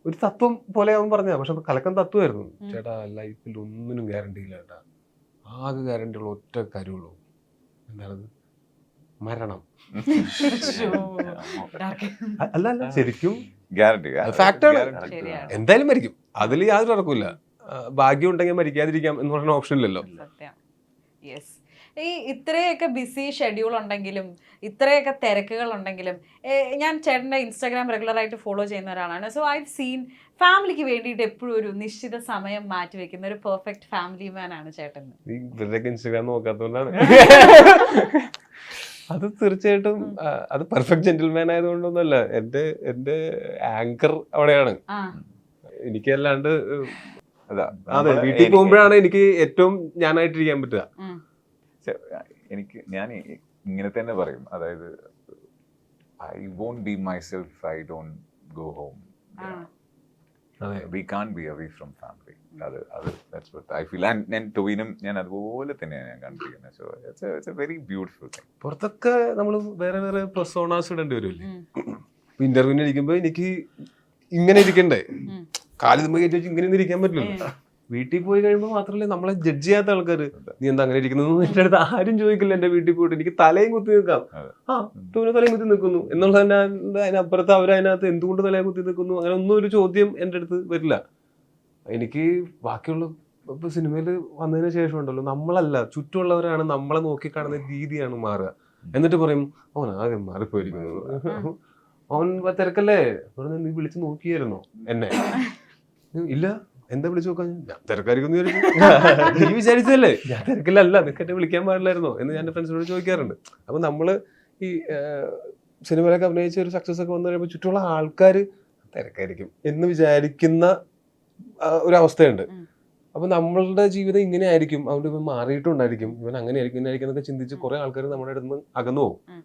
ഒരു തത്വം പോലെ അവൻ പറഞ്ഞ, പക്ഷെ കലക്കൻ തത്വമായിരുന്നു. ചേട്ടാ ലൈഫിൽ ഒന്നിനും ഗ്യാരണ്ടി ഇല്ല ചേട്ടാ, ആകെ ഗ്യാരണ്ടി ഉള്ള ഒറ്റ കാര്യമുള്ളൂ, എന്താണത്? മരണം. അല്ല അല്ല ശരിക്കും ഗ്യാരണ്ടി ഫാക്റ്റാണ്. ശരിയാണ്. എന്തായാലും മരിക്കും, അതിൽ യാതൊരു ഉറപ്പില്ല. ഭാഗ്യം ഉണ്ടെങ്കിൽ മരിക്കാതിരിക്കാം എന്ന് പറഞ്ഞ ഓപ്ഷൻ ഇല്ലല്ലോ. സത്യം. യെസ്. ഈ ഇത്രയൊക്കെ ബിസി ഷെഡ്യൂൾ ഉണ്ടെങ്കിലും ഇത്രയൊക്കെ തിരക്കുകൾ ഉണ്ടെങ്കിലും ഞാൻ ചേട്ടൻ്റെ ഇൻസ്റ്റാഗ്രാം റെഗുലറായിട്ട് ഫോളോ ചെയ്യുന്ന ഒരാളാണ്. സോ ഐ സീൻ ഫാമിലിക്ക് വേണ്ടിയിട്ട് എപ്പോഴും ഒരു നിശ്ചിത സമയം മാറ്റി വെക്കുന്ന ഒരു പെർഫെക്റ്റ് ഫാമിലി മാൻ ആണ് ചേട്ടൻ. നീ ഇവരുടെയൊക്കെ ഇൻസ്റ്റാഗ്രാം നോക്കാത്തതുകൊണ്ടാണ്. അത് തീർച്ചയായിട്ടും അത് പെർഫെക്റ്റ് ജെന്റിൽമാൻ ആയതുകൊണ്ടൊന്നുമല്ല. എന്റെ ആങ്കർ അവിടെയാണ്. എനിക്ക് അല്ലാണ്ട് അതെ വീട്ടിൽ പോകുമ്പോഴാണ് എനിക്ക് ഏറ്റവും ഞാനായിട്ടിരിക്കാൻ പറ്റുക. ഞാൻ ഇങ്ങനെ തന്നെ പറയും, അതായത് I won't be myself I don't go home. We can be away from family. that's what I feel. And ടോവിനും ഞാൻ അതുപോലെ തന്നെയാണ് ഞാൻ കണ്ടിരിക്കുന്നത്. So it's a very beautiful thing. പുറത്തൊക്കെ നമ്മൾ വേറെ വേറെ പെർസോണാസ് ഇടേണ്ടി വരുമല്ലേ. ഇന്റർവ്യൂവിന് ഇരിക്കുമ്പോ എനിക്ക് ഇങ്ങനെ ഇരിക്കണ്ടേ, കാല് തുമ്പ കയറ്റി വെച്ച് ഇങ്ങനെ ഇരിക്കാൻ പറ്റില്ലല്ലോ. വീട്ടിൽ പോയി കഴിയുമ്പോൾ മാത്രമല്ലേ നമ്മളെ ജഡ്ജ് ചെയ്യാത്ത ആൾക്കാർ നീ എന്താ അങ്ങനെ ഇരിക്കുന്നത് എന്റെ അടുത്ത് ആരും ചോദിക്കില്ല. എന്റെ വീട്ടിൽ പോയിട്ട് എനിക്ക് തലയും കുത്തി നിൽക്കാം, ടൂവിന് തലയും കുത്തി നിൽക്കുന്നു എന്നുള്ളത് അതിനപ്പുറത്ത് അവരതിനകത്ത് എന്തുകൊണ്ട് തലയും കുത്തി നിൽക്കുന്നു അങ്ങനെ ഒന്നും ഒരു ചോദ്യം എൻ്റെ അടുത്ത് വരില്ല. എനിക്ക് ബാക്കിയുള്ള ഇപ്പൊ സിനിമയിൽ വന്നതിന് ശേഷം ഉണ്ടല്ലോ, നമ്മളല്ല ചുറ്റുമുള്ളവരാണ് നമ്മളെ നോക്കിക്കാണുന്ന രീതിയാണ് മാറുക. എന്നിട്ട് പറയും അവൻ ആകെ മാറിപ്പോയിരിക്കുന്നു, അവൻ തിരക്കല്ലേ, നീ വിളിച്ച് നോക്കിയായിരുന്നോ എന്നെ? ഇല്ല, എന്താ വിളിച്ചു നോക്കാൻ? ഞാൻ തിരക്കായിരിക്കും നീ വിചാരിച്ചതല്ലേ, ഞാൻ തിരക്കില്ലല്ല, നിനക്കെന്നെ വിളിക്കാൻ പാടില്ലായിരുന്നോ എന്ന് ഞാൻ എൻ്റെ ഫ്രണ്ട്സിനോട് ചോദിക്കാറുണ്ട്. അപ്പൊ നമ്മള് ഈ സിനിമയിലൊക്കെ അഭിനയിച്ച ഒരു സക്സസ് ഒക്കെ വന്നു കഴിയുമ്പോൾ ചുറ്റുമുള്ള ആൾക്കാർ തിരക്കായിരിക്കും എന്ന് വിചാരിക്കുന്ന ഒരവസ്ഥയുണ്ട്. അപ്പൊ നമ്മളുടെ ജീവിതം ഇങ്ങനെ ആയിരിക്കും, അതുകൊണ്ട് ഇവൻ മാറിയിട്ടുണ്ടായിരിക്കും, ഇവൻ അങ്ങനെ ആയിരിക്കും ഇങ്ങനെ ആയിരിക്കും എന്നൊക്കെ ചിന്തിച്ച് കുറെ ആൾക്കാർ നമ്മുടെ അടുത്ത് നിന്ന് അകന്നു പോകും.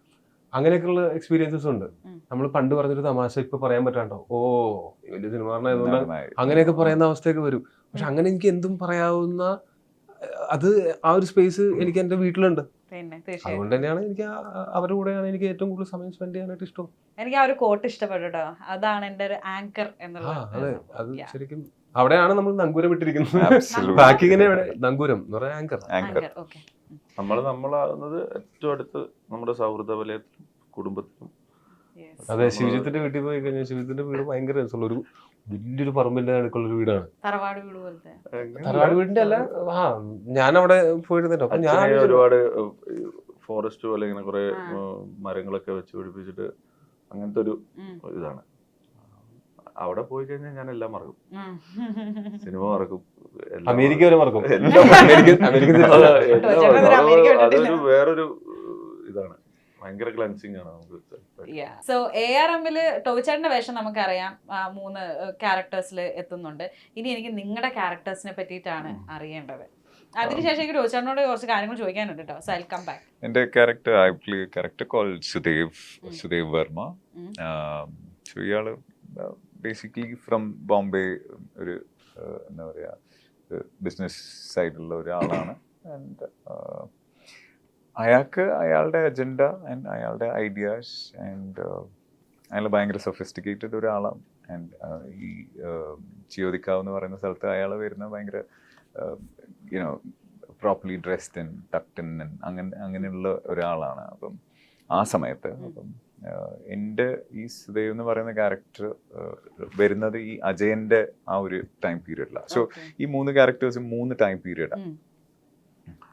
അങ്ങനെയൊക്കെയുള്ള എക്സ്പീരിയൻസസ് ഉണ്ട്. നമ്മൾ പണ്ട് പറഞ്ഞൊരു തമാശ ഇപ്പൊ പറയാൻ പറ്റാണ്ടോ, ഓ വലിയ സിനിമാറിനായതുകൊണ്ട് അങ്ങനെയൊക്കെ പറയുന്ന അവസ്ഥയൊക്കെ വരും. പക്ഷെ അങ്ങനെ എനിക്ക് എന്തും പറയാവുന്ന അത് ആ ഒരു സ്പേസ് എനിക്ക് എന്റെ വീട്ടിലുണ്ട്. അതുകൊണ്ട് തന്നെയാണ് എനിക്ക് അവരുടെ കൂടെയാണ് എനിക്ക് ഏറ്റവും കൂടുതൽ സമയം സ്പെൻഡ് ചെയ്യാനായിട്ട് ഇഷ്ടം. എനിക്ക് ആ ഒരു കോട്ട് ഇഷ്ടപ്പെട്ടോ, അതാണ് എന്റെ ഒരു ആങ്കർ എന്നുള്ളത്. അതെ, അത് ശരിക്കും അവിടെയാണ് നമ്മൾ നങ്കൂരം ഇട്ടിരിക്കുന്നത്. ബാക്കി ഇങ്ങനെ നങ്കൂരം എന്ന് പറയാൻ ആങ്കർ. നമ്മളാകുന്നത് ഏറ്റവും അടുത്ത് നമ്മുടെ സൗഹൃദ വലയത്തിലും കുടുംബത്തിലും. അതെ, ശിവജിത്തിന്റെ വീട്ടിൽ പോയി കഴിഞ്ഞാൽ ശിവജിത്തിന്റെ വീട് ഭയങ്കര രസമുള്ള ഒരു വലിയൊരു പറമ്പിന്റെ അടുക്കുള്ള ഒരു വീടാണ്. തറവാട് വീട് പോലത്തെ. തറവാട് വീടിന്റെ അല്ല, ഞാൻ അവിടെ പോയിരുന്നോ. അപ്പൊ ഞാൻ ഒരുപാട് ഫോറസ്റ്റ് പോലെ ഇങ്ങനെ കുറെ മരങ്ങളൊക്കെ വെച്ച് പിടിപ്പിച്ചിട്ട് അങ്ങനത്തെ ഒരു ഇതാണ്. അവിടെ പോയി കഴിഞ്ഞാൽ ഞാൻ എല്ലാം മറക്കും, സിനിമ മറക്കും, അമേരിക്ക വരെ മറക്കും. അതൊരു വേറൊരു ഇതാണ്, ഭയങ്കര ക്ലൻസിങ് ആണ് നമുക്ക്. സോ ARMല് ടോവിച്ചേട്ടന്റെ വേഷം നമുക്കറിയാം 3 ക്യാരക്ടേഴ്സിൽ എത്തുന്നുണ്ട്. ഇനി എനിക്ക് നിങ്ങളുടെ ക്യാരക്ടേഴ്സിനെ പറ്റിയിട്ടാണ് അറിയേണ്ടത്. അതിനുശേഷം എനിക്ക് ടോവിച്ചേട്ടനോട് കുറച്ച് കാര്യങ്ങൾ ചോദിക്കാനുണ്ട് കേട്ടോ. So I come back. എന്റെ character I play character called Sudev Varma. So ഇയാള് ബേസിക്കലി ഫ്രം ബോംബെ, ഒരു എന്താ പറയുക ബിസിനസ് സൈഡിലുള്ള ഒരാളാണ്. ആൻഡ് അയാൾക്ക് അയാളുടെ അജണ്ട ആൻഡ് അയാളുടെ ഐഡിയാസ് ആൻഡ് അയാൾ ഭയങ്കര സൊഫിസ്റ്റിക്കേറ്റഡ് ഒരാളാണ്. ആൻഡ് ഈ ചിയോദിക്കാവ് എന്ന് പറയുന്ന സ്ഥലത്ത് അയാൾ വരുന്ന ഭയങ്കര you know properly dressed and tucked in അങ്ങനെയുള്ള ഒരാളാണ്. അപ്പം ആ സമയത്ത് അപ്പം എൻ്റെ ഈ സുദേവ് എന്ന് പറയുന്ന ക്യാരക്ടർ വരുന്നത് ഈ അജയന്റെ ആ ഒരു ടൈം പീരീഡിലാണ്. സോ ഈ 3 ക്യാരക്ടേഴ്സും 3 ടൈം പീരീഡാണ്.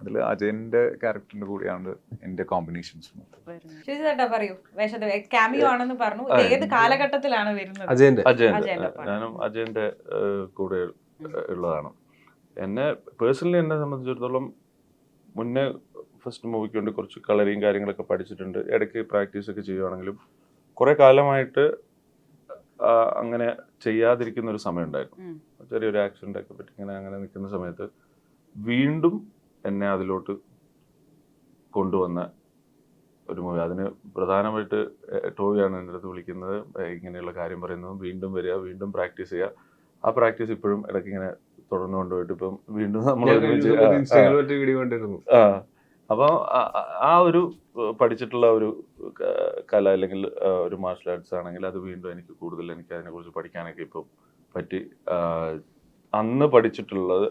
അതിൽ അജയന്റെ ക്യാരക്ടറിന്റെ കൂടെയാണ് എന്റെ കോമ്പിനേഷൻസ്. ഏത് കാലഘട്ടത്തിലാണ് വരുന്നത്? ഞാനും അജയന്റെ കൂടെ ഉള്ളതാണ്. എന്നെ പേഴ്സണലി എന്നെ സംബന്ധിച്ചിടത്തോളം മുന്നേ ഫസ്റ്റ് മൂവിക്ക് വേണ്ടി കുറച്ച് കളറിങ് കാര്യങ്ങളൊക്കെ പഠിച്ചിട്ടുണ്ട്. ഇടയ്ക്ക് പ്രാക്ടീസ് ഒക്കെ ചെയ്യുവാണെങ്കിലും കുറെ കാലമായിട്ട് അങ്ങനെ ചെയ്യാതിരിക്കുന്ന ഒരു സമയം ഉണ്ടായിരുന്നു. ചെറിയൊരു ആക്സിഡന്റ് ഒക്കെ പറ്റി അങ്ങനെ നിൽക്കുന്ന സമയത്ത് വീണ്ടും എന്നെ അതിലോട്ട് കൊണ്ടുവന്ന ഒരു മൂവി. അതിന് പ്രധാനമായിട്ട് ടോവിയാണ് എൻ്റെ അടുത്ത് വിളിക്കുന്നത്, ഇങ്ങനെയുള്ള കാര്യം പറയുന്നതും വീണ്ടും വരിക, വീണ്ടും പ്രാക്ടീസ് ചെയ്യുക. ആ പ്രാക്ടീസ് ഇപ്പോഴും ഇടയ്ക്ക് ഇങ്ങനെ തുടർന്നു കൊണ്ടുപോയിട്ട് ഇപ്പം വീണ്ടും നമ്മൾ അപ്പോൾ ആ ഒരു പഠിച്ചിട്ടുള്ള ഒരു കല അല്ലെങ്കിൽ ഒരു മാർഷൽ ആർട്സ് ആണെങ്കിൽ അത് വീണ്ടും എനിക്ക് കൂടുതൽ എനിക്ക് അതിനെക്കുറിച്ച് പഠിക്കാനൊക്കെ ഇപ്പോൾ പറ്റി. അന്ന് പഠിച്ചിട്ടുള്ളത്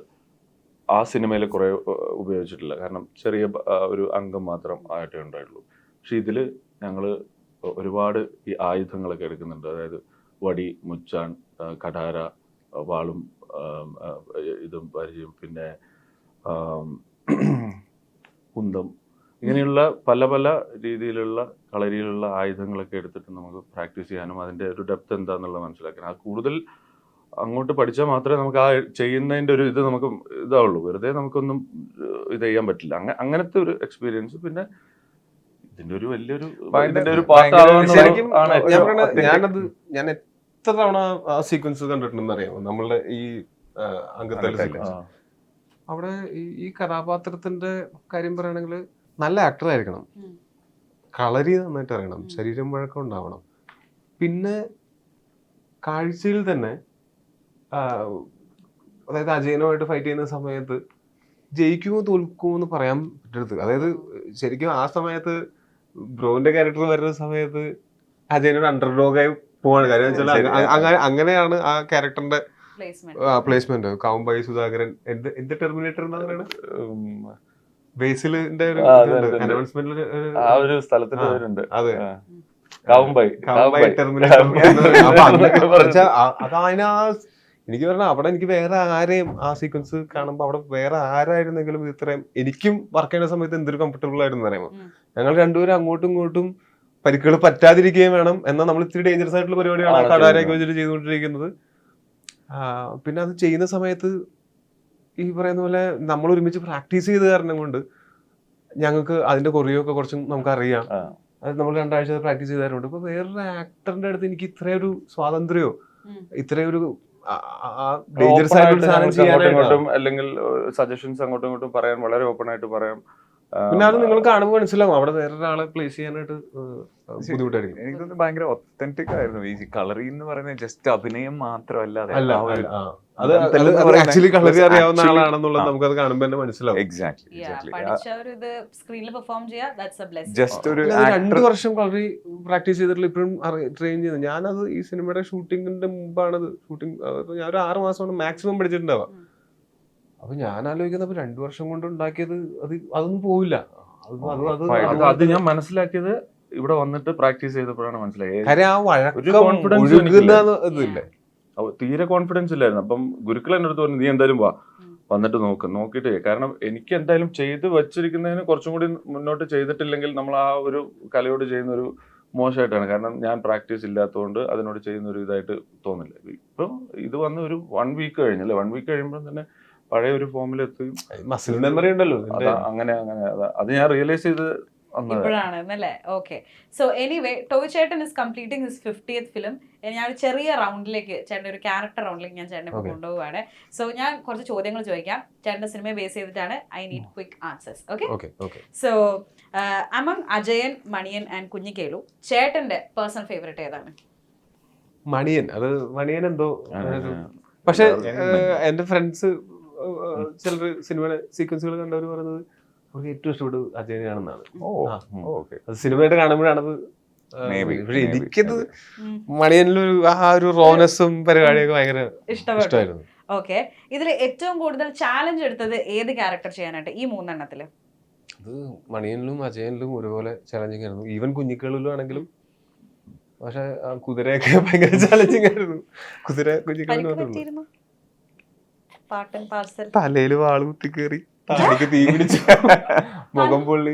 ആ സിനിമയിൽ കുറേ ഉപയോഗിച്ചിട്ടില്ല, കാരണം ചെറിയ ഒരു അംഗം മാത്രം ആയിട്ടേ ഉണ്ടായിട്ടുള്ളൂ. പക്ഷെ ഇതിൽ ഞങ്ങൾ ഒരുപാട് ഈ ആയുധങ്ങളൊക്കെ എടുക്കുന്നുണ്ട്. അതായത് വടി, മുച്ചാൻ, കഠാര, വാളും ഇതും പരിചയം, പിന്നെ കുന്തം, ഇങ്ങനെയുള്ള പല പല രീതിയിലുള്ള കളരിയിലുള്ള ആയുധങ്ങളൊക്കെ എടുത്തിട്ട് നമുക്ക് പ്രാക്ടീസ് ചെയ്യാനും അതിൻ്റെ ഒരു ഡെപ്ത് എന്താണെന്നുള്ളത് മനസ്സിലാക്കണം. അത് കൂടുതൽ അങ്ങോട്ട് പഠിച്ചാൽ മാത്രമേ നമുക്ക് ആ ചെയ്യുന്നതിൻ്റെ ഒരു ഇത് നമുക്ക് ഇതാവുള്ളൂ. വെറുതെ നമുക്കൊന്നും ഇത് ചെയ്യാൻ പറ്റില്ല. അങ്ങനത്തെ ഒരു എക്സ്പീരിയൻസ്. പിന്നെ ഇതിന്റെ ഒരു വലിയൊരു ഞാൻ എത്ര തവണ ആ സീക്വൻസ് കണ്ടിട്ടുണ്ടെന്ന് അറിയാമോ? നമ്മളുടെ ഈ അംഗത്തല സീക്വൻസ്. അവിടെ ഈ കഥാപാത്രത്തിന്റെ കാര്യം പറയുകയാണെങ്കിൽ നല്ല ആക്ടർ ആയിരിക്കണം, കളരി നന്നായിട്ട് അറിയണം, ശരീരം വഴക്കം ഉണ്ടാവണം, പിന്നെ കാഴ്ചയിൽ തന്നെ അതായത് അജയനുമായിട്ട് ഫൈറ്റ് ചെയ്യുന്ന സമയത്ത് ജയിക്കുമോ തോൽക്കുമോ എന്ന് പറയാൻ പറ്റരുത്. അതായത് ശരിക്കും ആ സമയത്ത് ബ്രോന്റെ ക്യാരക്ടർ വരുന്ന സമയത്ത് അജയനോട് അണ്ടർഡോഗായി പോവാണ്. കാര്യം വെച്ചാൽ അങ്ങനെയാണ് ആ ക്യാരക്ടറിന്റെ പ്ലേസ്മെന്റ്. കാവുമ്പായി സുധാകരൻ എന്ത് ടെർമിനേറ്റർ എന്നാ പറയുന്നത്, ബേസിലിന്റെ ഒരു അനൗൺസ്മെന്റിൽ ആ ഒരു സ്ഥലത്തിന്റെ പേരുണ്ട്. അതെ, കാവുമ്പായി ടെർമിനേറ്റർ. അതതിനാ എനിക്ക് പറഞ്ഞാൽ അവിടെ എനിക്ക് വേറെ ആരെയും ആ സീക്വൻസ് കാണുമ്പോൾ അവിടെ വേറെ ആരായിരുന്നെങ്കിലും ഇത്രയും എനിക്കും വർക്ക് ചെയ്യുന്ന സമയത്ത് എന്തൊരു കംഫർട്ടബിൾ ആയിരുന്നു അറിയാമോ. ഞങ്ങൾ രണ്ടുപേരും അങ്ങോട്ടും ഇങ്ങോട്ടും പരിക്കുകൾ പറ്റാതിരിക്കുകയും വേണം. എന്നാൽ നമ്മൾ ഇത്തിരി ഡേഞ്ചറസ് ആയിട്ടുള്ള പരിപാടിയാണ് ആ കടാരയൊക്കെ വെച്ചിട്ട് ചെയ്തുകൊണ്ടിരിക്കുന്നത്. പിന്നെ അത് ചെയ്യുന്ന സമയത്ത് ഈ പറയുന്ന പോലെ നമ്മൾ ഒരുമിച്ച് പ്രാക്ടീസ് ചെയ്ത കാരണം കൊണ്ട് ഞങ്ങൾക്ക് അതിന്റെ കൊറിയോ ഒക്കെ കുറച്ചും നമുക്കറിയാം. അത് നമ്മൾ 2 ആഴ്ച പ്രാക്ടീസ് ചെയ്താലുണ്ട്. ഇപ്പൊ വേറൊരു ആക്ടറിന്റെ അടുത്ത് എനിക്ക് ഇത്രയൊരു സ്വാതന്ത്ര്യമോ ഇത്രയൊരു ഡേഞ്ചറസ് ആയിട്ടുള്ള സാധനം ചെയ്യാനായിട്ടും അല്ലെങ്കിൽ സജഷൻസ് അങ്ങോട്ടും ഇങ്ങോട്ടും പറയാൻ വളരെ ഓപ്പൺ ആയിട്ട് പറയാം. പിന്നെ അത് നിങ്ങൾ കാണുമ്പോൾ മനസ്സിലാവും അവിടെ വേറൊരാളെ പ്ലേസ് ചെയ്യാനായിട്ട് ബുദ്ധിമുട്ടായിരിക്കും. എനിക്ക് തോന്നുന്നു ഭയങ്കര ഒത്തന്റിക് ആയിരുന്നു. ഈ കളറി എന്ന് പറയുന്നത് ജസ്റ്റ് അഭിനയം മാത്രമല്ല, ആക്ച്വലി കളറി അറിയാവുന്ന ആളാണെന്നുള്ളത് നമുക്കത് കാണുമ്പോൾ തന്നെ മനസ്സിലാവും. ജസ്റ്റ് ഒരു 2 വർഷം കളറി പ്രാക്ടീസ് ചെയ്തിട്ടുള്ള ഇപ്പോഴും ട്രെയിൻ ചെയ്യുന്നത്. ഞാനത് ഈ സിനിമയുടെ ഷൂട്ടിങ്ങിന്റെ മുമ്പാണത്. ഷൂട്ടിങ് ഞാൻ ഒരു 6 മാസമാണ് മാക്സിമം പഠിച്ചിട്ടുണ്ടാവാം. അപ്പൊ ഞാൻ ആലോചിക്കുന്നപ്പോ 2 വർഷം കൊണ്ട് ഉണ്ടാക്കിയത് അതൊന്നും പോവില്ല. അത് ഞാൻ മനസ്സിലാക്കിയത് ഇവിടെ വന്നിട്ട് പ്രാക്ടീസ് ചെയ്തപ്പോഴാണ് മനസ്സിലായത്. തീരെ കോൺഫിഡൻസ് ഇല്ലായിരുന്നു. അപ്പം ഗുരുക്കൾ എൻ്റെ അടുത്ത് പറഞ്ഞു, നീ എന്തായാലും വന്നിട്ട് നോക്കിയിട്ട്. കാരണം എനിക്ക് എന്തായാലും ചെയ്ത് വെച്ചിരിക്കുന്നതിന് കുറച്ചും കൂടി മുന്നോട്ട് ചെയ്തിട്ടില്ലെങ്കിൽ നമ്മൾ ആ ഒരു കലയോട് ചെയ്യുന്ന ഒരു മോശമായിട്ടാണ്. കാരണം ഞാൻ പ്രാക്ടീസ് ഇല്ലാത്തതുകൊണ്ട് അതിനോട് ചെയ്യുന്ന ഒരു ഇതായിട്ട് തോന്നില്ല. ഇപ്പം ഇത് വന്ന് ഒരു 1 വീക്ക് കഴിഞ്ഞല്ലേ, 1 വീക്ക് കഴിയുമ്പോൾ തന്നെ പഴയ ഒരു ഫോമിലെത്തി. മസിൽ മെമ്മറി ഉണ്ടല്ലോ അങ്ങനെ അത് ഞാൻ റിയലൈസ് ചെയ്ത് ഇപ്പോഴാണ്. ഓക്കെ, സോ എനിവേ ടോയ് ചേട്ടൻ is completing his 50th film. ഞാൻ ഒരു ചെറിയ റൗണ്ടിലേക്ക്, ചേട്ടൻ്റെ ഒരു ക്യാരക്ടർ റൗണ്ടിലേക്ക് ഞാൻ ചേട്ടനെ കൊണ്ടുപോവാണ്. സോ ഞാൻ കുറച്ച് ചോദ്യങ്ങൾ ചോദിക്കാം. ചേട്ടൻ്റെ സിനിമയെ ബേസ് ചെയ്തിട്ടാണ്. I need quick answers. Okay, so among Ajayan, Maniyan and Kunjikelu, ചേട്ടന്റെ പേഴ്സണൽ ഫേവറേറ്റ് ഏതാണ്? മണിയൻ. അത് മണിയൻ എന്തോ, പക്ഷെ എന്റെ ഫ്രണ്ട്സ് ചിലർ സിനിമയുടെ സീക്വൻസുകൾ കണ്ടവർ പറയുന്നത് അവർക്ക് ഏറ്റവും ഇഷ്ടപ്പെട്ടത് അജയനാണെന്നാണ്. അത് സിനിമയായിട്ട് കാണുമ്പോഴാണത്. പക്ഷെ എനിക്കത് മണിയനിലൊരു ആ ഒരു റോനസും പരിപാടിയൊക്കെ ഭയങ്കര ഇഷ്ടമായിരുന്നു. ഓക്കെ, ഇതിൽ ഏറ്റവും കൂടുതൽ ചാലഞ്ച് എടുത്തത് ഏത് ക്യാരക്ടർ ചെയ്യാനായിട്ട് ഈ 3 എണ്ണത്തില്? അത് മണിയനിലും അജയനിലും ഒരുപോലെ ചാലഞ്ചിങ് ആയിരുന്നു. ഈവൻ കുഞ്ഞിക്കളിലും ആണെങ്കിലും. പക്ഷെ കുതിരയൊക്കെ ഭയങ്കര ചാലഞ്ചിങ് ആയിരുന്നു. കുഞ്ഞിക്കളിലും തലയില് വാള് കുത്തി കയറി, താടിക്ക് തീ പിടിച്ചു, മുഖം പൊള്ളി.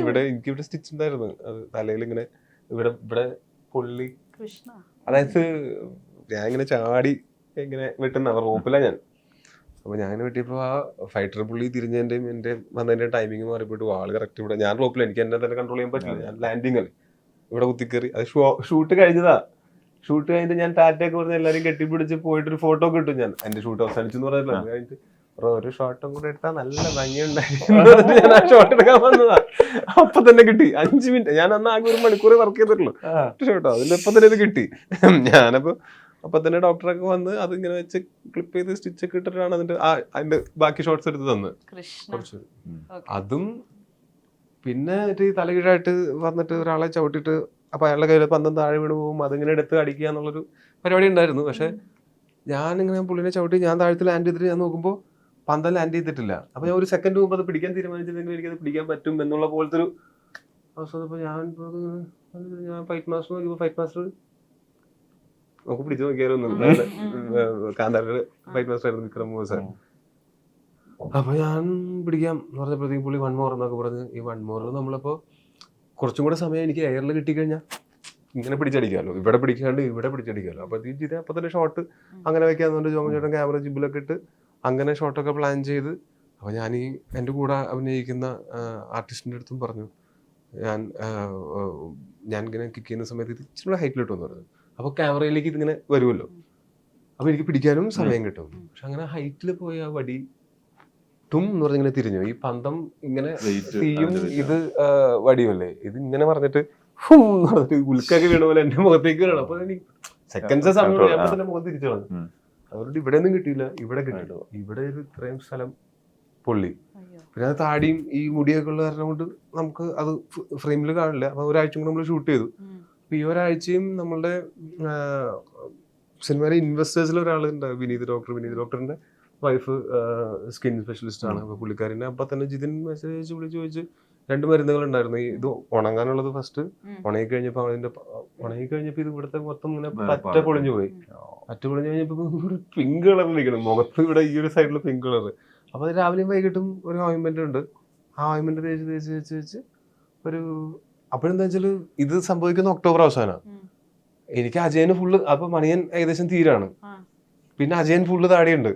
ഇവിടെ എനിക്കിവിടെ സ്റ്റിച്ച് ഉണ്ടായിരുന്നു. അത് തലയിൽ ഇങ്ങനെ ഇവിടെ പൊള്ളി. അതായത് ഞാൻ ഇങ്ങനെ ചാടി ഇങ്ങനെ വെട്ടുന്ന റോപ്പില ഞാൻ. അപ്പൊ ഞാൻ വെട്ടിയപ്പോ ആ ഫൈറ്റർ പുള്ളി തിരിഞ്ഞതിന്റെയും എന്റെ വന്നതിന്റെ ടൈമിങ് മാറിപ്പോയിട്ട് വാള് കറക്റ്റ് ഇവിടെ. ഞാൻ റോപ്പില, എനിക്ക് എന്നെ തന്നെ കൺട്രോൾ ചെയ്യാൻ പറ്റില്ല. ഞാൻ ലാൻഡിങ് അല്ലേ, ഇവിടെ കുത്തിക്കയറി. അത് ഷൂട്ട് കഴിഞ്ഞതാ. ഷൂട്ട് കഴിഞ്ഞിട്ട് ഞാൻ ടാറ്റയൊക്കെ പറഞ്ഞ് എല്ലാവരും കെട്ടിപ്പിടിച്ച് പോയിട്ടൊരു ഫോട്ടോ ഒക്കെ ഇട്ടു. ഞാൻ എന്റെ ഷൂട്ട് അവസാനിച്ചു എന്ന് പറഞ്ഞില്ല. അത് കഴിഞ്ഞിട്ട് ഒരു ഷോട്ടും കൂടെ എടുത്താൽ നല്ല ഭംഗിയുണ്ടായിരുന്നു. ഞാൻ ആ ഷോട്ട് എടുക്കാൻ വന്നതാ. അപ്പൊ തന്നെ കിട്ടി. 5 മിനിറ്റ്. ഞാൻ അന്ന് ആകെ 1 മണിക്കൂർ വർക്ക് ചെയ്തിട്ടുള്ളൂ. ഷോട്ടോ അതിലിപ്പോ തന്നെ ഇത് കിട്ടി. ഞാനപ്പോ അപ്പൊ തന്നെ ഡോക്ടറൊക്കെ വന്ന് അത് ഇങ്ങനെ വെച്ച് ക്ലിപ്പ് ചെയ്ത് സ്റ്റിച്ച് ഒക്കെ ഇട്ടിട്ടാണ് അതിന്റെ ബാക്കി ഷോർട്സ് എടുത്ത് തന്നത്. കൃഷ്ണ. കുറച്ച് അതും പിന്നെ ഈ തലകീഴായിട്ട് വന്നിട്ട് ഒരാളെ ചവിട്ടിട്ട് അപ്പൊ അയാളുടെ കയ്യിൽ പന്തം താഴെ വീണ് പോകും, അതിങ്ങനെ എടുത്ത് അടിക്കുക എന്നുള്ളൊരു പരിപാടി ഉണ്ടായിരുന്നു. പക്ഷെ ഞാനിങ്ങനെ പുള്ളിനെ ചവിട്ടി ഞാൻ താഴത്തിൽ ലാൻഡ് ചെയ്തിട്ട് ഞാൻ നോക്കുമ്പോൾ പന്തം ലാൻഡ് ചെയ്തിട്ടില്ല. അപ്പൊ ഞാൻ ഒരു സെക്കൻഡ് മുമ്പ് അത് പിടിക്കാൻ തീരുമാനിച്ചിട്ടുണ്ടെങ്കിൽ എനിക്കത് പിടിക്കാൻ പറ്റും എന്നുള്ള പോലത്തെ ഒരു അവസ്ഥ. ഇപ്പൊ ഞാൻ ഫൈറ്റ് മാസ്റ്റർ നോക്കിയപ്പോ ഫൈറ്റ് മാസ്റ്റർ നമുക്ക് പിടിച്ചു നോക്കിയാലൊന്നും കാന്താരുടെ ഫൈറ്റ് മാസ്റ്റർ ആയിരുന്നു വിക്രം സാർ. അപ്പൊ ഞാൻ പിടിക്കാം എന്ന് പറഞ്ഞപ്പോഴത്തേക്കും പുള്ളി 1 more എന്നൊക്കെ പറഞ്ഞ് ഈ 1 more നമ്മളിപ്പോ കുറച്ചും കൂടെ സമയം എനിക്ക് എയറിൽ കിട്ടിക്കഴിഞ്ഞാൽ ഇങ്ങനെ പിടിച്ചടിക്കാമല്ലോ, ഇവിടെ പിടിക്കാണ്ട് ഇവിടെ പിടിച്ചടിക്കാമല്ലോ. അപ്പൊ അപ്പൊ തന്നെ ഷോട്ട് അങ്ങനെ വെക്കാന്ന് പറഞ്ഞിട്ട് ജോമൻ ചേട്ടൻ ക്യാമറ ജിബിലൊക്കെ ഇട്ട് അങ്ങനെ ഷോട്ടൊക്കെ പ്ലാൻ ചെയ്ത്. അപ്പൊ ഞാൻ എൻ്റെ കൂടെ അഭിനയിക്കുന്ന ആർട്ടിസ്റ്റിന്റെ അടുത്തും പറഞ്ഞു ഞാൻ ഇങ്ങനെ കിക്ക് ചെയ്യുന്ന സമയത്ത് ഇത് ഇച്ചിരി ഹൈറ്റിലിട്ടു എന്ന് പറഞ്ഞു. അപ്പൊ ക്യാമറയിലേക്ക് ഇതിങ്ങനെ വരുമല്ലോ, അപ്പൊ എനിക്ക് പിടിക്കാനും സമയം കിട്ടും. പക്ഷെ അങ്ങനെ ഹൈറ്റിൽ പോയി ആ വടി ടും എന്ന് പറഞ്ഞിങ്ങനെ തിരിഞ്ഞു. ഈ പന്തം ഇങ്ങനെ തീയും ഇത് വടിയല്ലേ, ഇത് ഇങ്ങനെ പറഞ്ഞിട്ട് പറഞ്ഞിട്ട് ഉൽക്കൊക്കെ വീണ പോലെ എന്റെ മുഖത്തേക്ക് വീണു. അപ്പൊ എനിക്ക് സെക്കൻഡ്സ് സമയം അപ്പൊ തന്നെ മുഖം തിരിച്ചു കളഞ്ഞു. അതുകൊണ്ട് ഇവിടെ ഒന്നും കിട്ടിയില്ല, ഇവിടെ കിട്ടില്ല. ഇവിടെ ഒരു ഇത്രയും സ്ഥലം പൊള്ളി. പിന്നെ അത് താടിയും ഈ മുടിയൊക്കെ ഉള്ള കാരണം കൊണ്ട് നമുക്ക് അത് ഫ്രെയിമിൽ കാണില്ല. അപ്പൊ ഒരാഴ്ച കൂടെ നമ്മൾ ഷൂട്ട് ചെയ്തു. അപ്പൊ ഈ ഒരാഴ്ചയും നമ്മളുടെ സിനിമയിലെ ഇൻവെസ്റ്റേഴ്സിൽ ഒരാളുണ്ട്, വിനീത് ഡോക്ടറിന്റെ വൈഫ് സ്കിൻ സ്പെഷ്യലിസ്റ്റ് ആണ്. അപ്പൊ പുള്ളിക്കാരനെ അപ്പൊ തന്നെ ജിതിൻ മെസ്സേജ് അയച്ച് വിളിച്ച് ചോദിച്ച് 2 മരുന്നുകൾ ഉണ്ടായിരുന്നു. ഇത് ഉണങ്ങാനുള്ളത് ഫസ്റ്റ്, ഉണങ്ങി കഴിഞ്ഞപ്പോ ഇത് ഇവിടുത്തെ മൊത്തം ഇങ്ങനെ പറ്റ പൊളിഞ്ഞു പോയി. പറ്റ പൊളിഞ്ഞു കഴിഞ്ഞപ്പോ പിങ്ക് കളറിലിരിക്കണം മുഖത്ത്, ഇവിടെ ഈ ഒരു സൈഡിൽ പിങ്ക് കളർ. അപ്പൊ അത് രാവിലെയും വൈകിട്ടും ഒരു ഓയിൻമെന്റ് ഉണ്ട്. ആ ഓയിൻമെന്റ് തേച്ച് ഒരു അപ്പോഴെന്താ വെച്ചാല് ഇത് സംഭവിക്കുന്ന ഒക്ടോബർ അവസാനം. എനിക്ക് അജയന് ഫുള്ള്, അപ്പൊ മണിയൻ ഏകദേശം തീരാണ്, പിന്നെ അജയൻ ഫുള്ള് താടിയുണ്ട്.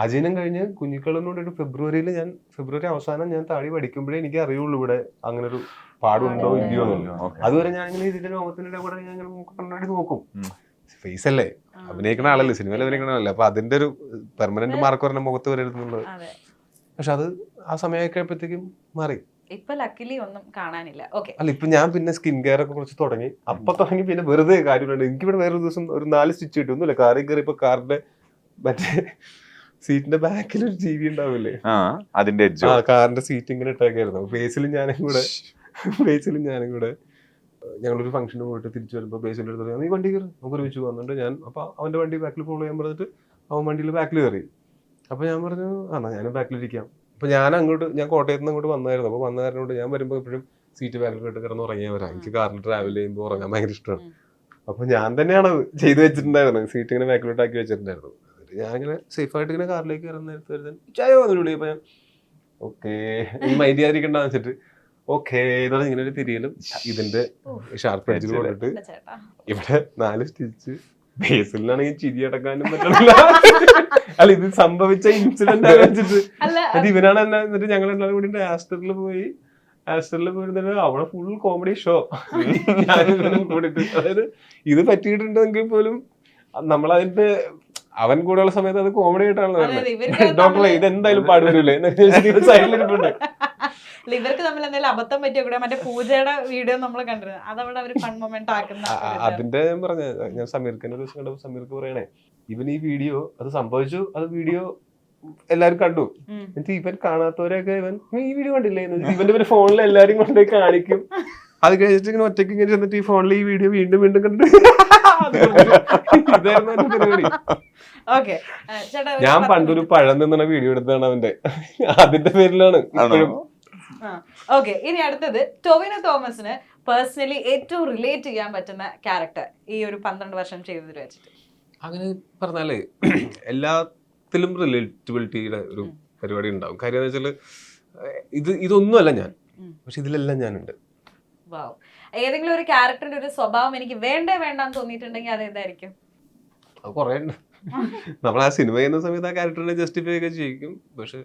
അജയനം കഴിഞ്ഞ് കുഞ്ഞിക്കളനോട് ഒരു ഫെബ്രുവരി അവസാനം ഞാൻ താടി പഠിക്കുമ്പോഴേ എനിക്ക് അറിയുള്ളൂ ഇവിടെ അങ്ങനെ ഒരു പാടുണ്ടോ ഇല്ലയോ എന്നല്ലോ. അതുവരെ ഞാൻ ഇങ്ങനെ ഇതിന്റെ ലോകത്തിന്റെ കൂടെ ഞാൻ കണ്ണാടി നോക്കും. ഫേസ് അല്ലേ, അഭിനയിക്കണ ആളല്ലേ, സിനിമയിൽ അഭിനയിക്കണ ആളല്ലേ. അപ്പൊ അതിന്റെ ഒരു പെർമനന്റ് മാർക്ക് പറഞ്ഞ മുഖത്ത് വരരുതെന്നുള്ളത്. പക്ഷെ അത് ആ സമയമൊക്കെയപ്പോഴത്തേക്കും മാറി. ഇപ്പൊ ലക്കിലി ഒന്നും കാണാനില്ല. അല്ല, ഇപ്പൊ ഞാൻ പിന്നെ സ്കിൻ കെയർ ഒക്കെ കുറച്ച് തുടങ്ങി. പിന്നെ വെറുതെ കാര്യമുണ്ട്. എനിക്കിവിടെ വേറൊരു ദിവസം ഒരു 4 സ്റ്റിച്ച് കിട്ടും ഒന്നുമില്ല. കാറിൽ കയറി ഇപ്പൊ കാറിന്റെ മറ്റേ സീറ്റിന്റെ ബാക്കിൽ ഒരു ജീവി ഉണ്ടാവില്ലേ, അതിന്റെ കാറിന്റെ സീറ്റ് ഇങ്ങനെ ഇട്ടേക്കായിരുന്നു. ബേസിലും ഞാനും കൂടെ ഞങ്ങളൊരു ഫംഗ്ഷന് പോയിട്ട് തിരിച്ചു വരുമ്പോ ബേസിന്റെ അടുത്ത് നീ വണ്ടി കയറി നമുക്ക് ഒരുമിച്ച് പോകുന്നുണ്ട്. ഞാൻ അപ്പൊ അവന്റെ വണ്ടി ബാക്കിൽ ഫോളോ ചെയ്യാൻ പറഞ്ഞിട്ട് അവൻ വണ്ടിയിൽ ബാക്കിൽ കയറി. അപ്പൊ ഞാൻ പറഞ്ഞു ഞാനും ബാക്കിലിരിക്കാം. അപ്പൊ ഞാൻ കോട്ടയത്ത് നിന്ന് അങ്ങോട്ട് വന്നായിരുന്നു. അപ്പൊ വന്ന കാരണം കൊണ്ട് ഞാൻ വരുമ്പോ എപ്പോഴും സീറ്റ് ബാക്കിൽ കിട്ട് കിടന്ന് ഉറങ്ങിയാൽ വരാം. എനിക്ക് കാറിൽ ട്രാവൽ ചെയ്യുമ്പോൾ ഉറങ്ങാൻ ഭയങ്കര ഇഷ്ടമാണ്. അപ്പൊ ഞാൻ തന്നെയാണ് ചെയ്ത് വെച്ചിട്ടുണ്ടായിരുന്നത്, സീറ്റ് ഇങ്ങനെ ബാക്കിലോട്ടാക്കി വെച്ചിട്ടുണ്ടായിരുന്നു. ഞാനിങ്ങനെ സേഫായിട്ട് ഇങ്ങനെ കാറിലേക്ക് കയറുന്ന നേരത്തെ ചായോ വന്നിട്ട് അപ്പൊ ഞാൻ ഓക്കെ മൈൻഡ് ചെയ്യാതിരിക്കണ്ടെന്ന് വെച്ചിട്ട് ഓക്കെ ഇതാണ് ഇങ്ങനെ ഒരു തിരിയലും ഇതിന്റെ ഷാർപ്പ് എഡ്ജിൽ കൊണ്ടിട്ട് ഇവിടെ 4 സ്റ്റിച്ച്. ബേസിലാണെങ്കിൽ ചിരി അടക്കാനും പറ്റില്ല. അല്ല, ഇത് സംഭവിച്ച ഇൻസിഡന്റ് വെച്ചിട്ട് ഇവനാണ് എന്നെ. എന്നിട്ട് ഞങ്ങൾ എല്ലാവരും കൂടി ആസ്റ്ററിൽ പോയിരുന്നിട്ട് അവിടെ ഫുൾ കോമഡി ഷോ ഞാനും കൂടിട്ട്. അതായത് ഇത് പറ്റിയിട്ടുണ്ടെങ്കിൽ പോലും നമ്മളതിന്റെ അവൻ കൂടെയുള്ള സമയത്ത് അത് കോമഡി ആയിട്ടാണല്ലോ വരുന്നത്. ഡോക്ടറെ ഇതെന്തായാലും പാടുവരില്ലേ സൈഡിലിരിപ്പുണ്ട്. ഇവർക്ക് തമ്മിൽ എന്തെങ്കിലും അബദ്ധം പറ്റിയ കൂടെ മറ്റേ പൂജയുടെ വീഡിയോ നമ്മൾ കണ്ടിരുന്നു, അതവിടെ അവര് ഫൺ മൊമെന്റ് ആക്കുന്ന. അതിന്റെ ഞാൻ സമീർക്കനെ ഒരു ദിവസം കണ്ടപ്പോൾ സമീർക്ക് പറയണേ, ഇവൻ ഈ വീഡിയോ അത് സംഭവിച്ചു, അത് വീഡിയോ എല്ലാരും കണ്ടു. എന്നിട്ട് ഇവൻ കാണാത്തവരൊക്കെ ഇവൻ ഈ വീഡിയോ കണ്ടില്ലേ ഇവന്റെ ഫോണിൽ എല്ലാരും കൊണ്ടുപോയി കാണിക്കും. അത് കഴിഞ്ഞിട്ട് ഇങ്ങനെ ഒറ്റയ്ക്ക് ഇങ്ങനെ ചെന്നിട്ട് ഈ ഫോണിൽ ഈ വീഡിയോ വീണ്ടും കണ്ടു. ഇതായിരുന്നു എന്റെ പരിപാടി. ഞാൻ പണ്ടൊരു പഴം നിന്ന വീഡിയോ എടുത്താണ് അവന്റെ, അതിന്റെ പേരിലാണ് ഇപ്പോഴും. ഇനി അടുത്തത് ടൊവിനോ തോമസിന് പേഴ്സണലി ഏറ്റവും റിലേറ്റ് ചെയ്യാൻ പറ്റുന്ന ക്യാരക്ടർ ഈ ഒരു 12 വർഷം ചെയ്തതിൽ വെച്ചിട്ട്. അങ്ങനെ പറഞ്ഞാലേ എല്ലാത്തിലും റിലേറ്റബിലിറ്റിയുടെ ഒരു പരിപാടി ഉണ്ടാവും. കാര്യം എന്ന് വെച്ചാല് ഇതൊന്നുമല്ല ഞാൻ, പക്ഷെ ഇതിലെല്ലാം ഞാനുണ്ട്. ഏതെങ്കിലും ഒരു ക്യാരക്ടറിന്റെ ഒരു സ്വഭാവം എനിക്ക് വേണ്ടാന്ന് തോന്നിയിട്ടുണ്ടെങ്കിൽ അതേതായിരിക്കും? അത് കുറെ ഉണ്ട്. നമ്മൾ ആ സിനിമ ചെയ്യുന്ന സമയത്ത് ആ ക്യാരക്ടറിനെ ജസ്റ്റിഫൈ ഒക്കെ ചെയ്യിക്കും. പക്ഷെ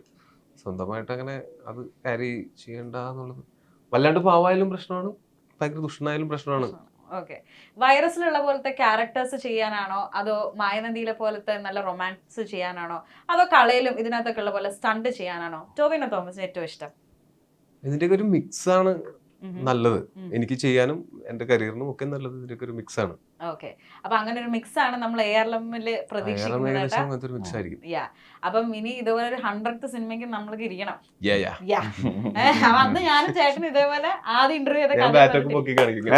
സ്വന്തമായിട്ട് അങ്ങനെ അത് ക്യാരി ചെയ്യണ്ട എന്നുള്ളത് വല്ലാണ്ട് പാവായാലും പ്രശ്നമാണ്, ഭയങ്കര ദുഷ്ടനായാലും പ്രശ്നമാണ്. വൈറസിലുള്ള പോലത്തെ ക്യാരക്ടേഴ്സ് ചെയ്യാനാണോ അതോ മായനദിയിലെ പോലത്തെ നല്ല റൊമാൻസ് ചെയ്യാനാണോ അതോ കളയിലും ഇതിനകത്തൊക്കെ ഉള്ള പോലെ സ്റ്റണ്ട് ചെയ്യാനാണോ ടൊവിനോ തോമസിന് ഏറ്റവും ഇഷ്ടം? ഇതിന്റെയൊക്കെ ഒരു മിക്സ് ആണ് നല്ലത്. എനിക്ക് ചെയ്യാനും എന്റെ കരിയറിനും ഒക്കെ നല്ലത് ഇതിന്റെ ഒരു മിക്സ് ആണ്. ഓക്കെ, അപ്പൊ അങ്ങനെ ഒരു മിക്സ് ആണ് നമ്മൾ ARLMല് പ്രതീക്ഷിക്കുന്നത്. ഏകദേശം അങ്ങനത്തെ ഒരു മിക്സ് ആയിരിക്കും. അപ്പം ഇനി ഇതുപോലെ ഒരു 100th സിനിമയ്ക്ക് നമ്മൾക്ക് ഇരിക്കണം. Yeah. അപ്പൊ അന്ന് ഞാനും ചേട്ടനും ഇതേപോലെ ആദ്യം ഇന്റർവ്യൂ ഞാൻ ബാറ്റൊക്കെ പൊക്കി കാണിക്കും.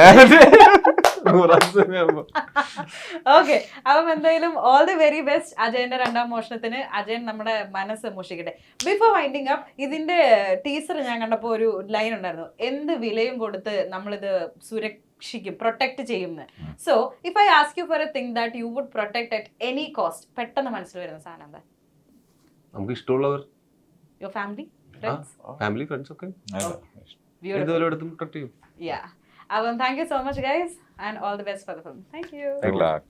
ഓക്കെ, അപ്പം എന്തായാലും ഓൾ ദി വെരി ബെസ്റ്റ് അജയന്റെ രണ്ടാം മോഷണത്തിന്. അജയൻ നമ്മുടെ മനസ്സ് മുഷിക്കട്ടെ. ബിഫോർ വൈൻഡിങ് അപ്പ്, ഇതിന്റെ ടീസർ ഞാൻ കണ്ടപ്പോ ഒരു ലൈൻ ഉണ്ടായിരുന്നു, എന്ത് വിലയും കൊടുത്ത് നമ്മളിത് സുരക്ഷിക്കും, പ്രൊട്ടക്ട് ചെയ്യുമെന്ന്. So if I ask you for a thing that you would protect at any cost, പെട്ടെന്ന് മനസ്സിൽ വരുന്ന സാധനം എന്താ? നമുക്ക് ഇഷ്ടമുള്ളവർ, your family, friends? Family, friends ഒക്കെ Beautiful. ഇതുപോലെ എടുത്തും പ്രൊട്ടക്ട് ചെയ്യും. അപ്പം thank you so much guys and all the best for the film. Thank you. Good luck.